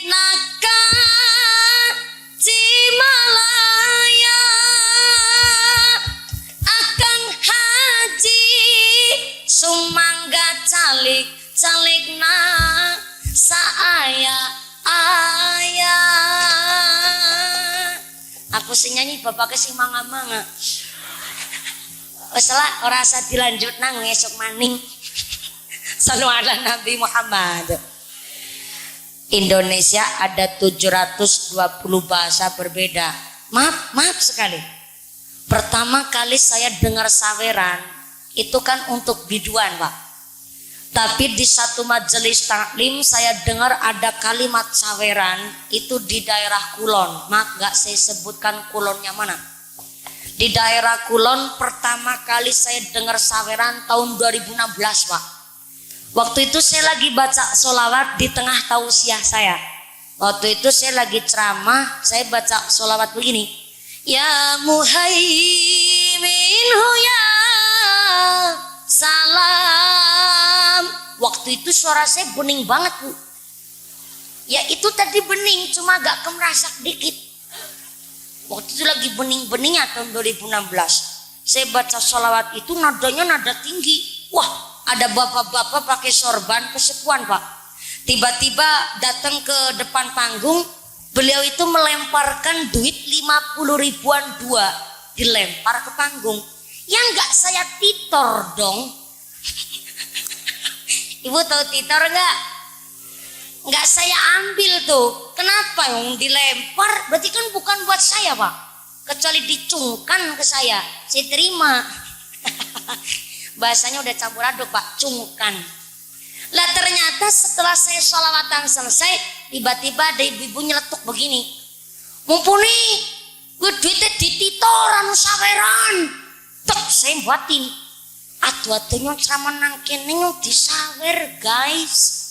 naka Cimalaya. Akang haji sumangga calikna saaya. Aku sing nyanyi bapaknya sing manga-manga. Salah ora asa dilanjut nang esok maning. Sallu ala Nabi Muhammad. Indonesia ada 720 bahasa berbeda. Maaf sekali. Pertama kali saya dengar saweran itu kan untuk biduan Pak. Tapi di satu majelis taklim saya dengar ada kalimat saweran itu di daerah Kulon. Maaf gak saya sebutkan Kulonnya mana. Di daerah Kulon pertama kali saya dengar saweran tahun 2016 Pak. Waktu itu saya lagi baca sholawat di tengah tausiah saya. Waktu itu saya lagi ceramah, saya baca sholawat begini. Ya muhaiminhu ya salam. Waktu itu suara saya bening banget Bu. Ya itu tadi bening, cuma agak kemerasak dikit. Waktu itu lagi bening-beningnya tahun 2016. Saya baca sholawat itu nadanya nada tinggi. Wah, ada bapak-bapak pakai sorban kesepuan Pak. Tiba-tiba datang ke depan panggung, beliau itu melemparkan duit 50 ribuan dua, dilempar ke panggung. Ya enggak saya titor dong. Ibu tahu titor enggak? Enggak saya ambil tuh. Kenapa yang dilempar? Berarti kan bukan buat saya Pak. Kecuali dicungkan ke saya terima. Bahasanya udah campur aduk Pak, cungkan. Lah ternyata setelah saya sholawatan selesai, tiba-tiba ada ibu-ibu nyeletuk begini. Mumpuni, gue duitnya dititor anu saweran. Tek saya buatin. Adu-adunya ceramah nang kene nyong disawer guys.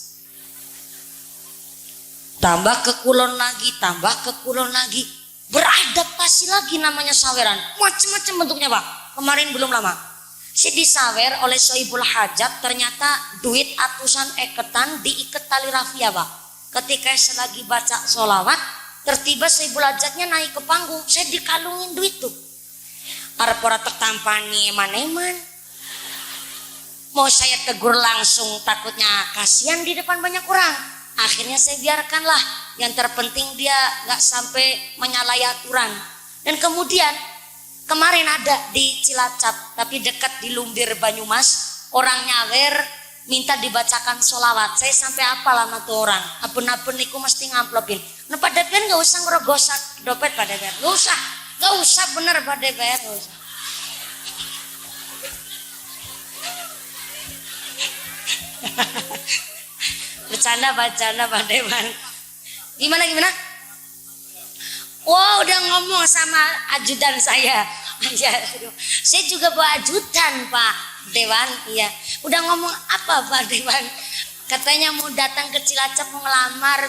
Tambah ke kulon lagi, beradaptasi lagi namanya saweran. Macam-macam bentuknya Pak. Kemarin belum lama. Si disawer oleh sohibul hajat, ternyata duit atusan eketan diikat tali rafia Pak. Ketika saya lagi baca sholawat, tertiba sohibul hajatnya naik ke panggung, saya dikalungin duit tuh. Arpora tertampani eman-eman. Mau saya tegur langsung, takutnya kasihan di depan banyak orang. Akhirnya saya biarkanlah, yang terpenting dia gak sampai menyalahi aturan. Dan kemudian kemarin ada di Cilacap, tapi dekat di Lumbir Banyumas, orang nyawer minta dibacakan sholawat. Saya sampai apal sama tuh orang. Apun-apun niku mesti ngamplopin. Nah Pak Depen gak usah ngerogosak dompet Pak Depen. Gak usah bener Pak Depen. Gak usah. Bercanda Pak Depan. Gimana? Wow, udah ngomong sama ajudan saya. Saya juga bawa ajudan Pak Dewan. Iya. Udah ngomong apa Pak Dewan? Katanya mau datang ke Cilacap mau ngelamar.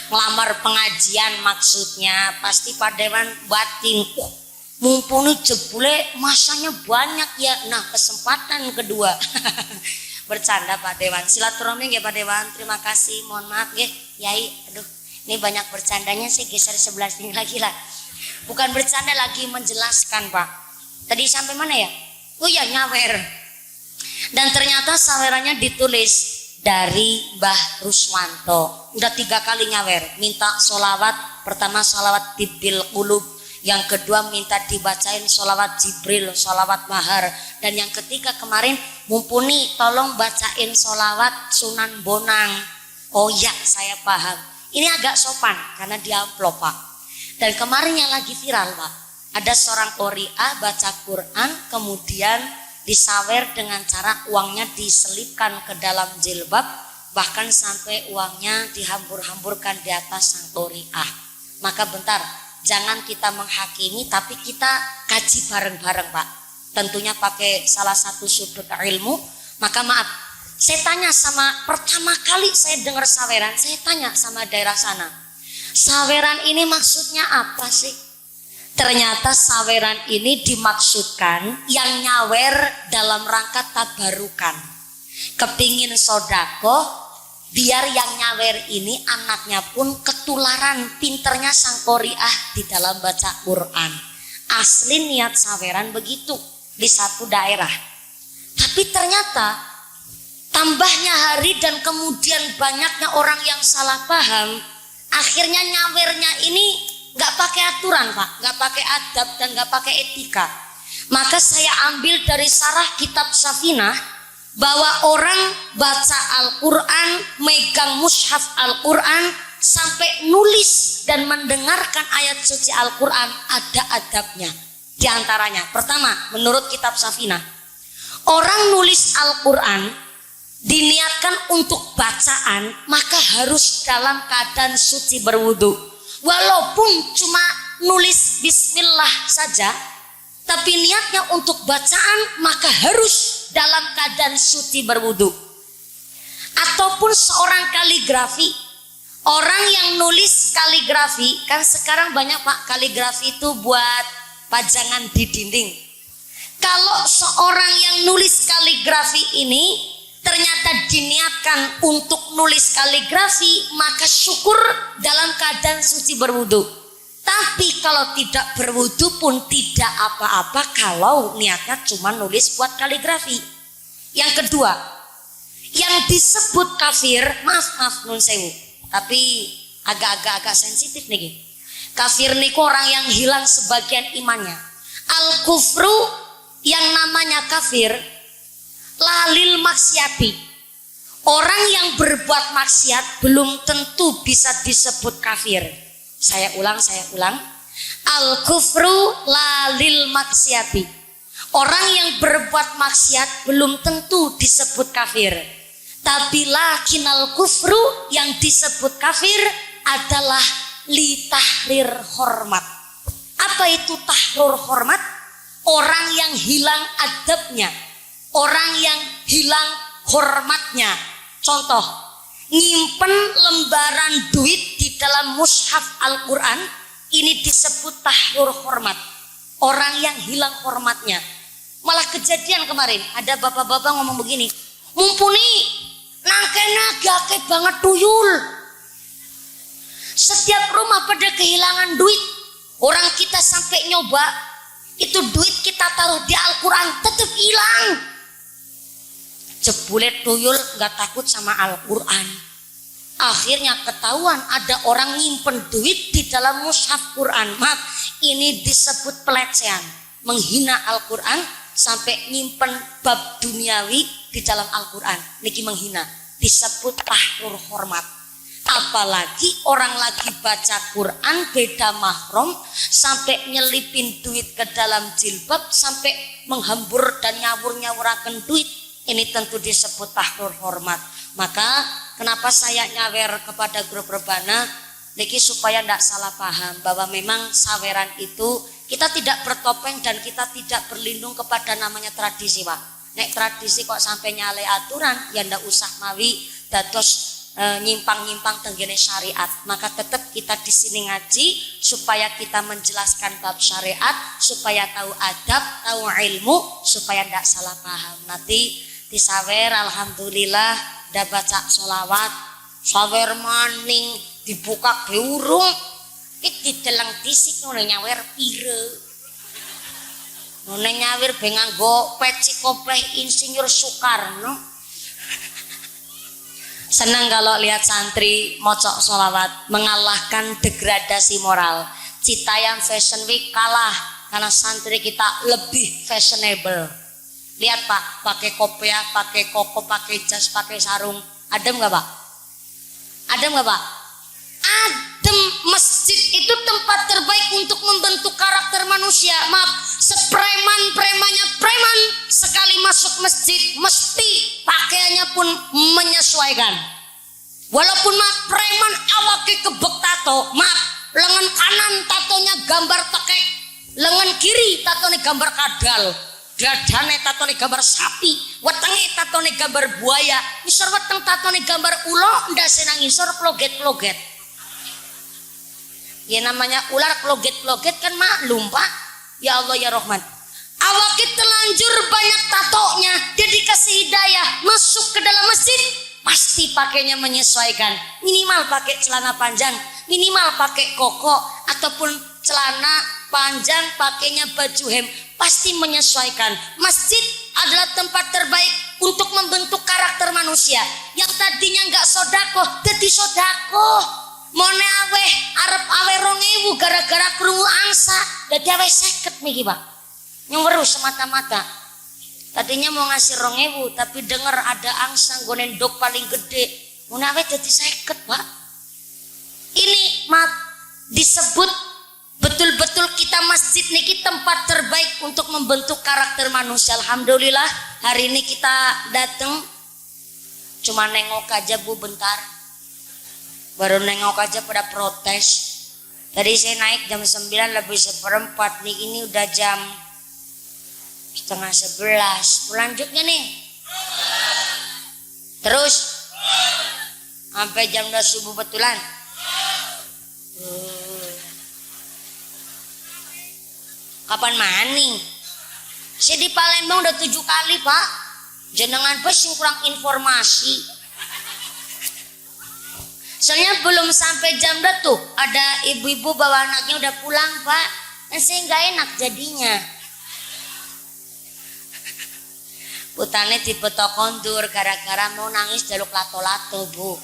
Ngelamar pengajian maksudnya. Pasti Pak Dewan batin. Mumpuni jebule masanya banyak ya. Nah kesempatan kedua. Bercanda Pak Dewan. Silaturahmi ya Pak Dewan. Terima kasih. Mohon maaf ya Yai. Aduh. Ini banyak bercandanya, saya geser sebelah sini lagi lah. Bukan bercanda lagi, menjelaskan Pak. Tadi sampai mana ya? Oh ya nyawer. Dan ternyata sawerannya ditulis dari Mbah Ruswanto. Udah 3 kali nyawer. Minta sholawat, pertama sholawat Tibbil Qulub. Yang kedua minta dibacain sholawat Jibril, sholawat Mahar. Dan yang ketiga kemarin, Mumpuni tolong bacain sholawat Sunan Bonang. Oh ya saya paham. Ini agak sopan karena di amplop Pak. Dan kemarin yang lagi viral Pak, ada seorang qori'ah baca Quran kemudian disawer dengan cara uangnya diselipkan ke dalam jilbab, bahkan sampai uangnya dihambur-hamburkan di atas sang qori'ah. Maka bentar, jangan kita menghakimi tapi kita kaji bareng-bareng Pak. Tentunya pakai salah satu sudut ilmu. Maka maaf, saya tanya sama, pertama kali saya dengar saweran, saya tanya sama daerah sana, saweran ini maksudnya apa sih? Ternyata saweran ini dimaksudkan yang nyawer dalam rangka tabarukan. Kepingin sodako, biar yang nyawer ini anaknya pun ketularan pinternya sang qori'ah di dalam baca Quran. Asli niat saweran begitu di satu daerah. Tapi ternyata tambahnya hari dan kemudian banyaknya orang yang salah paham, akhirnya nyawernya ini nggak pakai aturan Pak, nggak pakai adab dan nggak pakai etika. Maka saya ambil dari sarah kitab Safinah bahwa orang baca Al-Quran, megang mushaf Al-Quran sampai nulis dan mendengarkan ayat suci Al-Quran ada adabnya. Di antaranya, pertama menurut kitab Safinah, orang nulis Al-Quran diniatkan untuk bacaan maka harus dalam keadaan suci berwudu. Walaupun cuma nulis bismillah saja, tapi niatnya untuk bacaan maka harus dalam keadaan suci berwudu. ataupun seorang kaligrafi, orang yang nulis kaligrafi, kan sekarang banyak Pak kaligrafi itu buat pajangan di dinding. Kalau seorang yang nulis kaligrafi ini ternyata diniatkan untuk nulis kaligrafi, maka syukur dalam keadaan suci berwudu. Tapi kalau tidak berwudu pun tidak apa-apa kalau niatnya cuma nulis buat kaligrafi. Yang kedua, yang disebut kafir, maaf nun sewu, tapi agak sensitif nih. Kafir niku orang yang hilang sebagian imannya. Al kufru yang namanya kafir lalil maksiati. Orang yang berbuat maksiat belum tentu bisa disebut kafir. Saya ulang. Al kufru lalil maksiati. Orang yang berbuat maksiat belum tentu disebut kafir. Tapi lakinal kufru yang disebut kafir adalah li tahrir hormat. Apa itu tahrir hormat? Orang yang hilang adabnya, orang yang hilang hormatnya. Contoh, nyimpen lembaran duit di dalam mushaf Al-Quran, ini disebut tahrir hormat. Orang yang hilang hormatnya. Malah kejadian kemarin, ada bapak-bapak ngomong begini, mumpuni nangkena gake banget tuyul. Setiap rumah pada kehilangan duit. Orang kita sampai nyoba, itu duit kita taruh di Al-Quran tetap hilang. Jebule tuyul gak takut sama Al-Quran. Akhirnya ketahuan ada orang nyimpen duit di dalam mushaf Quran. Maaf, ini disebut pelecehan, menghina Al-Quran sampai nyimpen bab duniawi di dalam Al-Quran. Niki menghina, disebut tahrir hormat. Apalagi orang lagi baca Quran beda mahram sampai nyelipin duit ke dalam jilbab sampai menghambur dan nyawur-nyawurakan duit, ini tentu disebut tahrir hormat. Maka kenapa saya nyawer kepada grup rebana niki supaya tidak salah paham bahwa memang saweran itu kita tidak bertopeng dan kita tidak berlindung kepada namanya tradisi Pak. Nek tradisi kok sampai nyale aturan ya ndak usah mawi dados nyimpang-nyimpang tenggene syariat. Maka tetap kita di sini ngaji supaya kita menjelaskan bab syariat, supaya tahu adab, tahu ilmu, supaya tidak salah paham. Nanti disawer alhamdulillah dah baca sholawat, sawer maning dibuka beurung, iki deleng disik ngono nyawer pire. Ngono nyawer be nganggo peci kopleh Insinyur Soekarno. Senang kalau lihat santri mocok sholawat, mengalahkan degradasi moral. Citayam Fashion Week kalah karena santri kita lebih fashionable. Lihat Pak, pakai kopiah, pakai koko, pakai jas, pakai sarung. Adem nggak Pak? Adem nggak Pak? Adem. Masjid itu tempat terbaik untuk membentuk karakter manusia. Maaf, sepreman-premannya preman sekali masuk masjid mesti pakaiannya pun menyesuaikan. Walaupun maaf preman awake kebek tato, maaf lengan kanan tatonya gambar tekek, lengan kiri tatone gambar kadal, dadane tatone gambar sapi, wetenge tatone gambar buaya, ngisor weteng tatone gambar ulo, ndase nang ngisor ploget-ploget. Ya namanya ular ploget-ploget kan maklum Pak. Ya Allah ya Rahman. Awakit terlanjur banyak tatonya, dia dikasih hidayah masuk ke dalam masjid, pasti pakainya menyesuaikan. Minimal pakai celana panjang, minimal pakai koko ataupun celana panjang, pakainya baju hem, pasti menyesuaikan. Masjid adalah tempat terbaik untuk membentuk karakter manusia. Yang tadinya nggak sodakoh, jadi sodakoh. Mone aweh arep aweh 2000 gara-gara krungu angsa, dadi aweh 50 niki Pak. Nyuweru semata-mata. Tadinya mau ngasih 2000 tapi denger ada angsa nggonen ndok paling gede. Mone aweh dadi 50 Pak. Ini maaf disebut betul-betul kita masjid niki tempat terbaik untuk membentuk karakter manusia. Alhamdulillah hari ini kita datang cuma nengok aja Bu bentar. Baru nengok aja pada protes. Tadi saya naik jam 9 lebih seperempat nih, ini udah jam setengah 11. Lanjutnya nih. Terus Sampai jam 2 subuh betulan. Kapan maning? Saya di Palembang udah 7 kali pak. Jenengan bos yang kurang informasi. Soalnya belum sampai jam 2 tuh ada ibu-ibu bawa anaknya udah pulang pak. Dan saya nggak enak jadinya. Putane dibetok kondur gara-gara mau nangis jaluk lato-lato bu.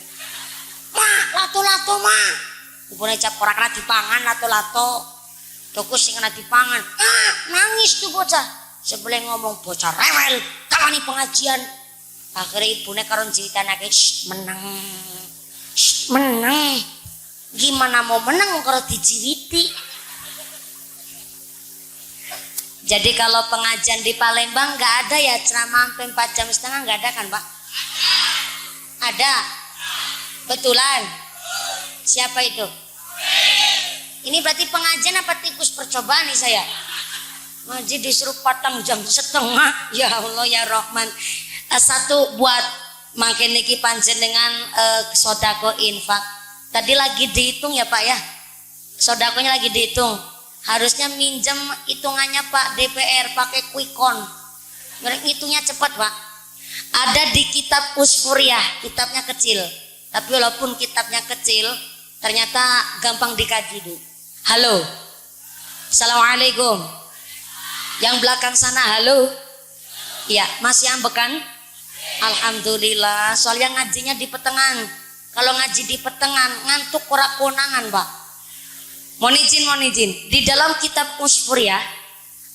Ma, lato-lato ma. Ibune cap ora kena dipangan lato-lato. Toko sing kena dipangan. Ah, nangis tuh bocah. Sebelah ngomong bocah rewel, kawani pengajian. Akhirnya ibune karo jeritanake menang. Menang. Gimana mau menang kalau dijiriti? Jadi kalau pengajian di Palembang nggak ada ya ceramah sampai 4 jam setengah nggak ada kan pak? Ada. Betulan. Siapa itu? Ini berarti pengajian apa tikus percobaan nih saya? Ngaji disuruh 4 jam setengah. Ya Allah ya Rahman. Satu buat makin niki panjenengan sodako infak. Tadi lagi dihitung ya pak ya. Sodakonya lagi dihitung. Harusnya minjem hitungannya Pak DPR pakai Quickcon. Ngitungnya cepat Pak. Ada di kitab Usfuriyah, kitabnya kecil. Tapi walaupun kitabnya kecil, ternyata gampang dikaji Bu. Halo. Assalamualaikum. Yang belakang sana halo. Iya, masih ambekan? Alhamdulillah. Soalnya ngajinya di pertengahan. Kalau ngaji di pertengahan ngantuk ora konangan Pak. Mohon izin. Di dalam kitab Usfuriyah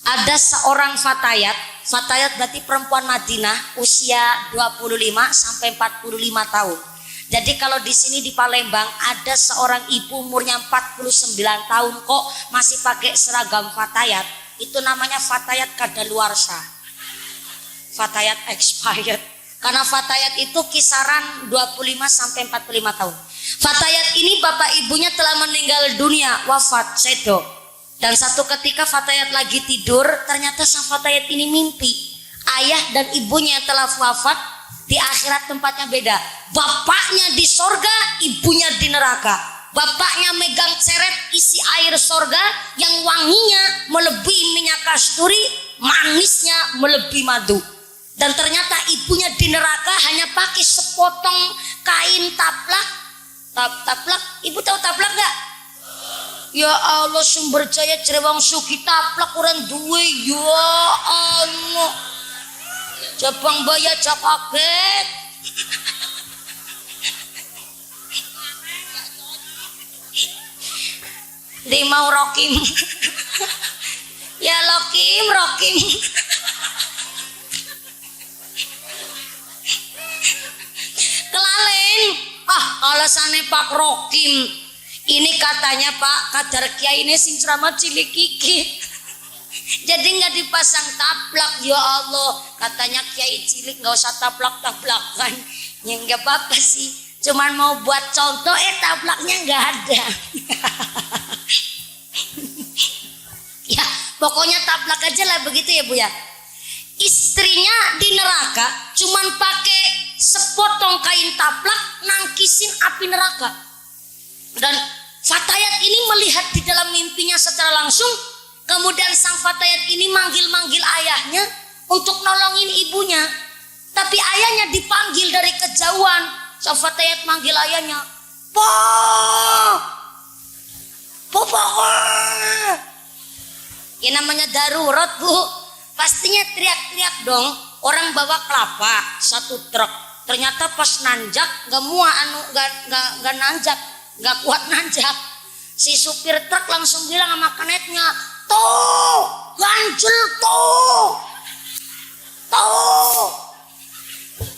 ada seorang fatayat. Fatayat berarti perempuan Madinah usia 25 sampai 45 tahun. Jadi kalau di sini di Palembang ada seorang ibu umurnya 49 tahun kok masih pakai seragam fatayat. Itu namanya fatayat kadaluarsa. Fatayat expired. Karena fatayat itu kisaran 25 sampai 45 tahun. Fatayat ini bapak ibunya telah meninggal dunia, wafat, sedo. Dan satu ketika fatayat lagi tidur, ternyata sang fatayat ini mimpi. Ayah dan ibunya yang telah wafat di akhirat tempatnya beda. Bapaknya di sorga, ibunya di neraka. Bapaknya megang ceret isi air sorga yang wanginya melebihi minyak kasturi, manisnya melebihi madu. Dan ternyata ibunya di neraka hanya pakai sepotong kain taplak. Taplak, ibu tahu taplak gak? Ya Allah sumber jaya Jerewang Sugi taplak orang duwe. Ya Allah Jabang Baya jak kaget. Di mau rokim. Ya rokim. Kelalen. Alasannya Pak Rokim ini katanya Pak kadar kiai ini sing ceramah cilik kiki. Jadi nggak dipasang taplak. Ya Allah katanya kiai cilik nggak usah taplak-taplakan. Ya nggak apa-apa sih, cuman mau buat contoh taplaknya nggak ada. Ya pokoknya taplak aja lah begitu ya Bu ya. Istrinya di neraka cuman pakai sepotong kain taplak nangkisin api neraka. Dan fatayat ini melihat di dalam mimpinya secara langsung. Kemudian sang fatayat ini manggil-manggil ayahnya untuk nolongin ibunya. Tapi ayahnya dipanggil dari kejauhan. Sang fatayat manggil ayahnya, Po. Ini namanya darurat Bu. Pastinya teriak-teriak dong. Orang bawa kelapa 1 truk. Ternyata pas nanjak nggak nanjak, nggak kuat nanjak. Si supir truk langsung bilang sama kenetnya, tuh ganjel tuh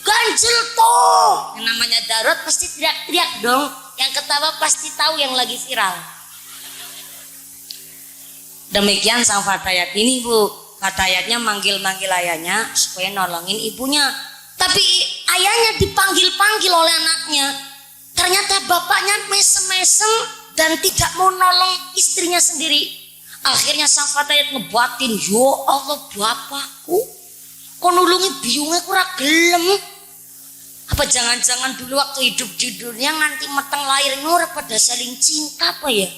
ganjel tuh. Yang namanya darurat pasti teriak-teriak dong. Yang ketawa pasti tahu yang lagi viral. Demikian sang fatayat ini Bu. Fatayatnya manggil-manggil ayahnya supaya nolongin ibunya. Tapi ayahnya dipanggil-panggil oleh anaknya. Ternyata bapaknya mesem-mesem dan tidak mau nolong istrinya sendiri. Akhirnya sang fatayat ngebatin, ya Allah bapakku, kok nulungi biungnya kurang gelem. Apa jangan-jangan dulu waktu hidup di dunia nganti meteng lahir nur pada saling cinta apa ya?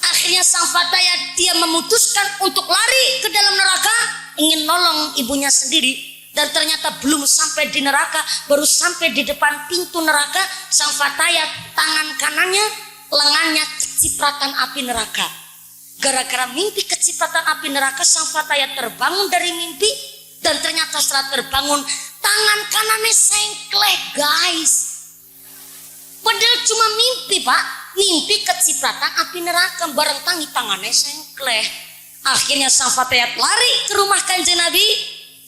Akhirnya sang fatayat dia memutuskan untuk lari ke dalam neraka, ingin nolong ibunya sendiri, dan ternyata belum sampai di neraka, baru sampai di depan pintu neraka, sang fatayat tangan kanannya lengannya kecipratan api neraka. Gara-gara mimpi kecipratan api neraka, sang fatayat terbangun dari mimpi, dan ternyata setelah terbangun tangan kanannya sengkleh guys. Padahal cuma mimpi pak, mimpi kecipratan api neraka, bareng tangannya sengkleh. Akhirnya sang fatayat lari ke rumah Kanjeng Nabi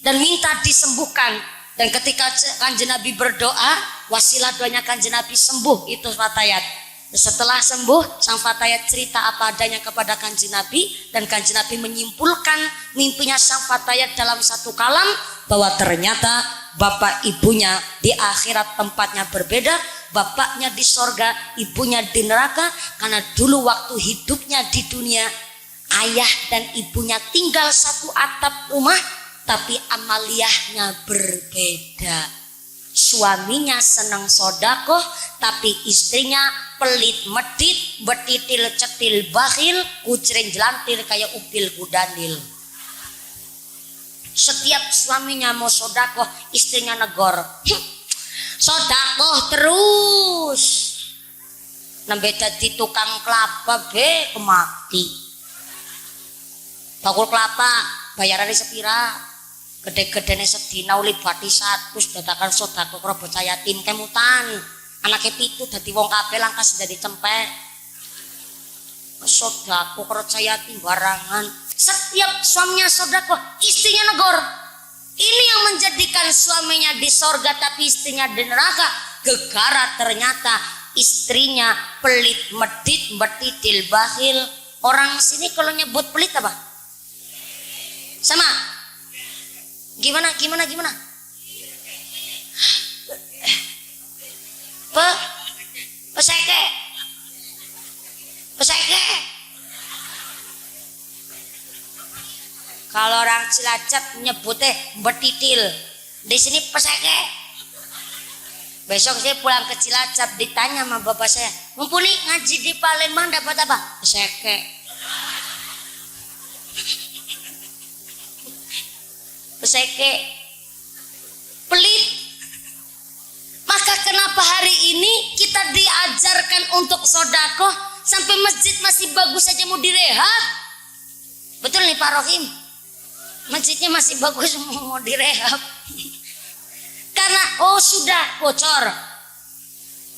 dan minta disembuhkan. Dan ketika Kanjeng Nabi berdoa, wasilah doanya Kanjeng Nabi sembuh itu fatayat. Setelah sembuh, sang fatayat cerita apa adanya kepada Kanjeng Nabi, dan Kanjeng Nabi menyimpulkan mimpinya sang fatayat dalam satu kalam, bahwa ternyata bapak ibunya di akhirat tempatnya berbeda, bapaknya di sorga, ibunya di neraka, karena dulu waktu hidupnya di dunia ayah dan ibunya tinggal satu atap rumah, tapi amaliyahnya berbeda. Suaminya senang sodakoh, tapi istrinya pelit medit, betitil cetil bakhil, kucring jelantir kayak upil kudanil. Setiap suaminya mau sodakoh, istrinya negor, sodakoh terus. Nembe dadi tukang kelapa be kemati. Bakul kelapa bayarannya sepira? Gede-gedene sedina ulibati 100 dadakan sedekah karo bocah yatim kemutan. Anake 7 dadi wong kabeh langkas dadi cempek. Sedekah karo bocah yatim barangan. Setiap suaminya sedekah, istrinya negor. Ini yang menjadikan suaminya di sorga tapi istrinya di neraka. Gegara ternyata istrinya pelit medit, betitil bakhil. Orang sini kalau nyebut pelit apa? Sama? Gimana? Peseke. Kalau orang Cilacap nyebutnya betitil, di sini peseke. Besok saya pulang ke Cilacap ditanya sama bapak saya, mumpuni ngaji di Palembang dapat apa? Peseke. Peseke, pelit. Maka kenapa hari ini kita diajarkan untuk sodakoh, sampai masjid masih bagus saja mau direhab? Betul nih Pak Rohim, masjidnya masih bagus mau direhab. Karena sudah bocor.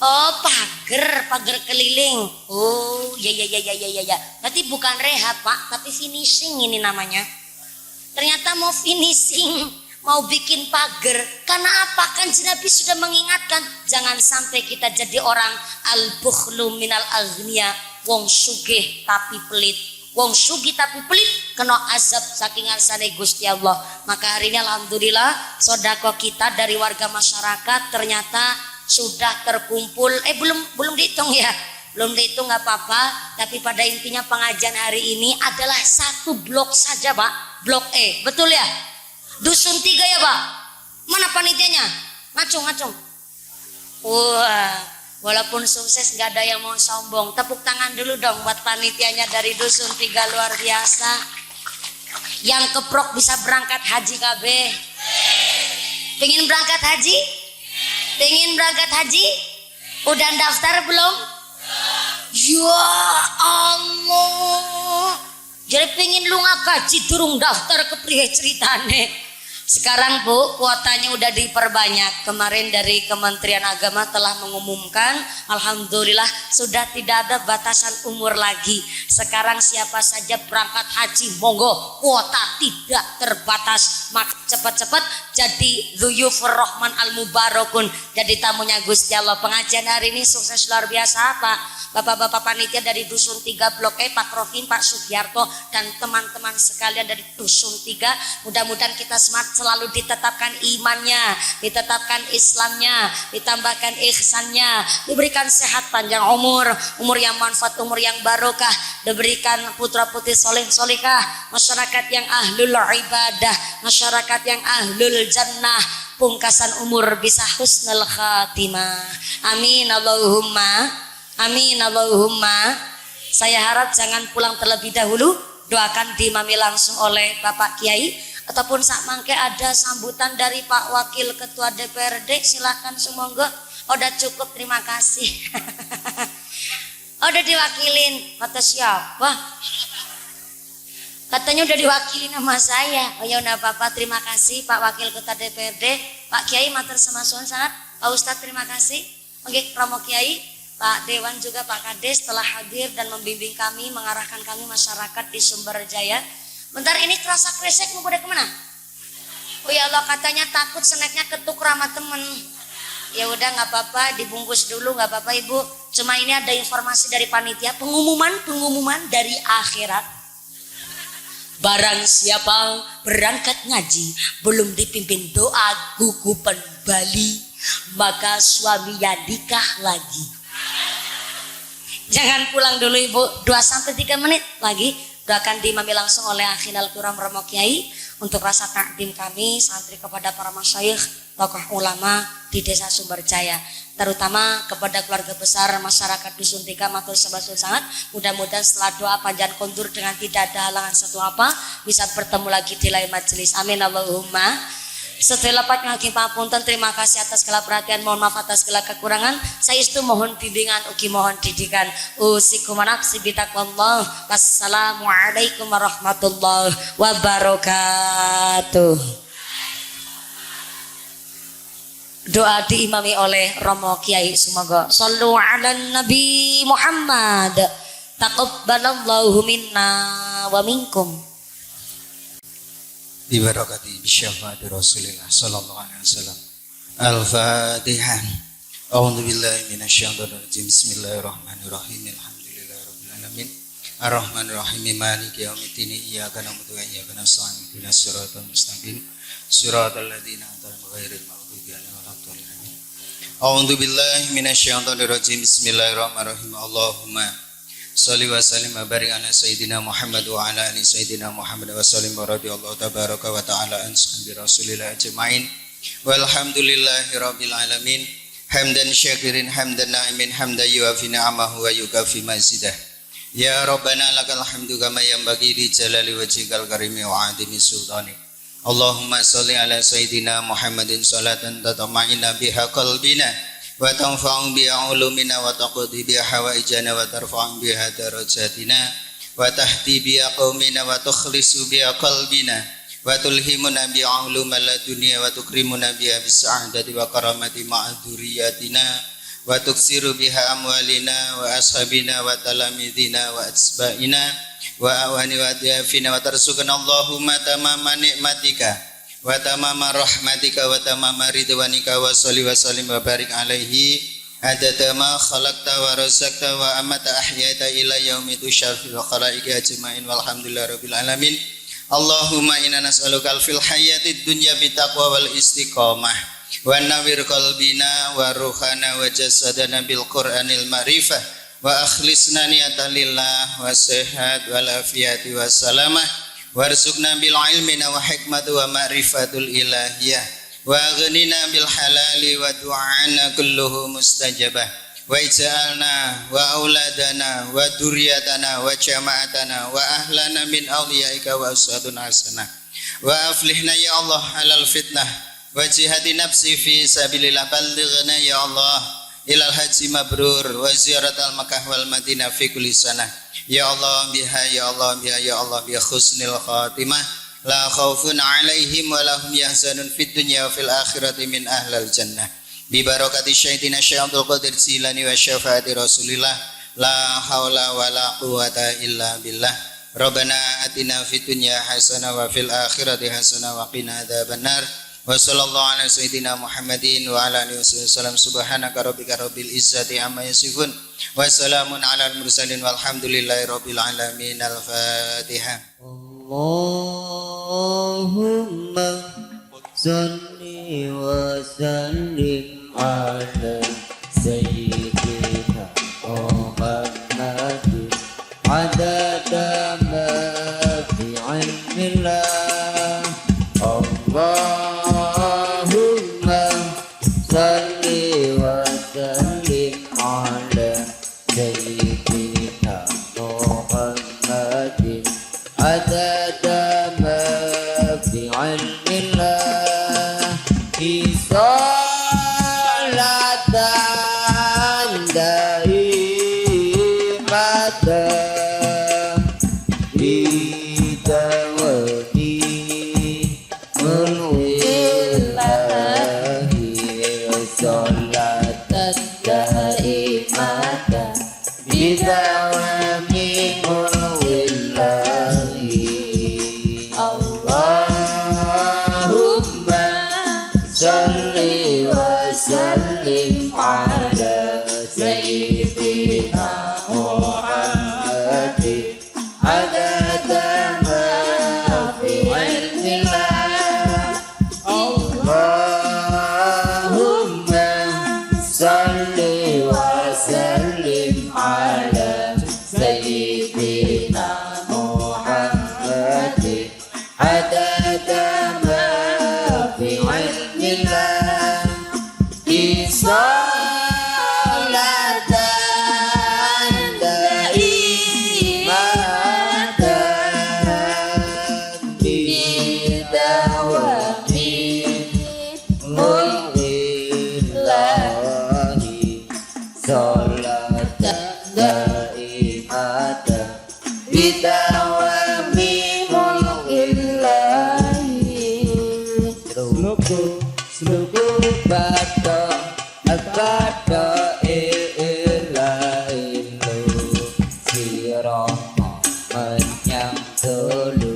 Pagar keliling. Ya. Berarti bukan rehab Pak, tapi finishing ini namanya. Ternyata mau finishing, mau bikin pagar. Karena apa? Kan Nabi sudah mengingatkan, jangan sampai kita jadi orang al-bukhlu minal aghnia, wong sugih tapi pelit. Wong sugih tapi pelit kena azab saking arsane Gusti Allah. Maka hari ini alhamdulillah sedekah kita dari warga masyarakat ternyata sudah terkumpul. Belum dihitung ya. Belum dihitung nggak apa-apa, tapi pada intinya pengajian hari ini adalah satu blok saja Pak. Blok E, betul ya? Dusun 3 ya Pak? Mana panitianya? Ngacung. Wah, walaupun sukses gak ada yang mau sombong. Tepuk tangan dulu dong buat panitianya dari Dusun 3, luar biasa. Yang keprok bisa berangkat haji KB. Pengen berangkat haji? Udah daftar belum? Ya Allah, jadi pengen lu ngagaji durung daftar kepriye ceritane. Sekarang Bu, kuotanya udah diperbanyak. Kemarin dari Kementerian Agama telah mengumumkan, alhamdulillah sudah tidak ada batasan umur lagi. Sekarang siapa saja berangkat haji monggo, kuota tidak terbatas. Maka cepat-cepat jadi Dzuyufur Rahman Al-Mubarakun, jadi tamunya Gusti Allah. Pengajian hari ini sukses luar biasa Pak. Bapak-bapak panitia dari Dusun 3 Blok E, Pak Rofin, Pak Sugiarto, dan teman-teman sekalian dari Dusun 3, mudah-mudahan kita selalu ditetapkan imannya, ditetapkan Islamnya, ditambahkan ihsannya, diberikan sehat panjang umur yang manfaat, umur yang barokah, diberikan putra putri soleh solehah, masyarakat yang ahlul ibadah, masyarakat yang ahlul jannah, pungkasan umur bisa husnul khatimah. Amin Allahumma. Amin Allahumma. Saya harap jangan pulang terlebih dahulu, doakan diimami langsung oleh Bapak Kiai ataupun sak mangke ada sambutan dari Pak Wakil Ketua DPRD, silakan sumangga. Udah cukup, terima kasih. Udah diwakilin, kata siapa? Katanya udah diwakili nama saya. Oh ya udah Bapak, terima kasih Pak Wakil Ketua DPRD, Pak Kiai matur samasun sangat. Pak Ustadz terima kasih. Oke, Romo Kiai, Pak Dewan juga Pak Kades telah hadir dan membimbing kami, mengarahkan kami masyarakat di Sumberjaya. Bentar ini kerasa kresek mau pada kemana? Oh ya Allah, katanya takut snacknya ketuk sama temen. Ya udah nggak apa-apa, dibungkus dulu nggak apa-apa Ibu. Cuma ini ada informasi dari panitia, pengumuman dari akhirat. Barang siapa berangkat ngaji belum dipimpin doa gugupan Bali, maka suaminya nikah lagi. Jangan pulang dulu Ibu, 2-3 menit lagi doakan diimami langsung oleh Akhinal Kuram Romo Kiai untuk rasa takdim kami santri kepada para masyayikh, tokoh ulama di Desa Sumberjaya, terutama kepada keluarga besar masyarakat Dusun Tiga matur sebasun sangat. Mudah-mudahan setelah doa panjang kondur dengan tidak ada halangan satu apa bisa bertemu lagi di lain majelis. Amin Allahumma. Setelah lepat ngaki papunten, terima kasih atas segala perhatian, mohon maaf atas segala kekurangan. Saya itu mohon bimbingan, ugi mohon didikan. Usikum nafsi bitaqwallah. Wassalamualaikum warahmatullahi wabarakatuh. Doa diimami oleh Romo Kiai Sumogo. Sallu ala Nabi Muhammad. Taqabbalallahu minna wa minkum. Bibarakati bisyafaati Rasulillah sallallahu alaihi wasallam. Al-Fatihah. A'udzu billahi minasyaitonir rajim. Bismillahirrahmanirrahim. Alhamdulillahirabbil alamin. Arrahmanir rahim. Maliki yaumiddin. Iyyaka na'budu wa iyyaka nasta'in. Ihdinas siratal mustaqim. Siratal ladzina an'amta 'alaihim ghairil maghdubi 'alaihim waladdallin. A'udzu billahi minasyaitonir rajim. Bismillahirrahmanirrahim. Allahumma Salli wa sallim wa barik ala Sayyidina Muhammad wa ala ali Sayyidina Muhammad wa sallim wa radiyallahu tabaraka wa ta'ala an sahabi Rasulillah ajma'in walhamdulillahi rabbil alamin hamdan syakirin hamdan na'imin hamdan yuafi ni'amahu wa yukafi mazidah. Ya Rabbana lakal hamdu kama yanbaghi li jalali wajhikal karimi wa 'azimi sultanik. Allahumma salli ala Sayyidina Muhammadin salatan tatama'inna biha qalbina wa tanfa'u biha ulumina wa taqdi biha hawaijana wa tarfa'u biha darajatina wa tahdi biha qaumina wa tukhlisu biha qalbina wa tulhimuna biha uluma ladunya wa tukrimuna biha bisa'adati wa karamati ma'a dhurriyyatina wa tuksiru biha amwalina wa ashabina wa talamidina wa atsba'ina wa awani wa diafina wa tarsukana Allahumma tamama ni'matika wa tamama rahmatika wa tamama ridwanika wa salli wa sallim wa barik alaihi adada ma khalaqta wa razaqta wa amata ahyaita ila yaumi tusyafil khalaiqi ajma'in walhamdulillahi rabbil alamin. Allahumma inna nas'aluka fil hayatid dunya bitaqwa wal istiqamah wa nawwir qalbina wa ruhana wa jasadana bil qur'anil ma'rifah wa akhlisna niyatan lillah wa sihat wal afiyati wa salamah warzuqna bil ilmi wa hikmati wa ma'rifatul ilahiyah wa aghnina bil halali wa du'ana kulluhu mustajabah wa ij'alna wa auladana wa durriyatana wa jama'atana wa ahlana min awliyaika wa usadun hasanah wa aflihna ya Allah halal fitnah wa jihadi nafsi fi sabilillah ballighna ya Allah ilal haji mabrur wa ziyaratal Makkah wal Madinah fi kulli sanah. Ya Allah biha ya Allah biha ya Allah biha khusnil khatimah la khaufun alaihim wa lahum yahzanun fid dunya wa fil akhirati min ahlal jannah bi barakati syaidina Syaikhul Qadir Jilani wa syafaati Rasulillah la haula wa la quwata illa billah. Rabbana atina fid dunya hasanah wa fil akhirati hasanah wa qina adzabannar. Wa sallallahu ala sayyidina Muhammadin wa ala alihi wasallam. Subhanaka rabbika rabbil izzati amma yasifun wa salamun ala al-mursalin walhamdulillahi rabbil alamin. Al-Fatihah. Allahumma salli wa sallim ala sayyidina Muhammadin adada ma fi ilmillah. Allahumma بعلم الله صلاة دائمة بدوام ملك الله صلاة دائمة بدوام ملك الله اللهم صل وسلم على سيدنا محمد عدد ما في علم الله اللهم صل وسلم على سيدنا محمد عدد ما في علم الله صلاة دائمة بدوام ملك الله صلاة دائمة بدوام ملك الله Seluku bata ilailu Siromo menyang tulu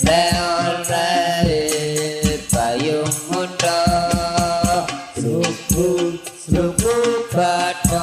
Leolai payung muda Seluku bata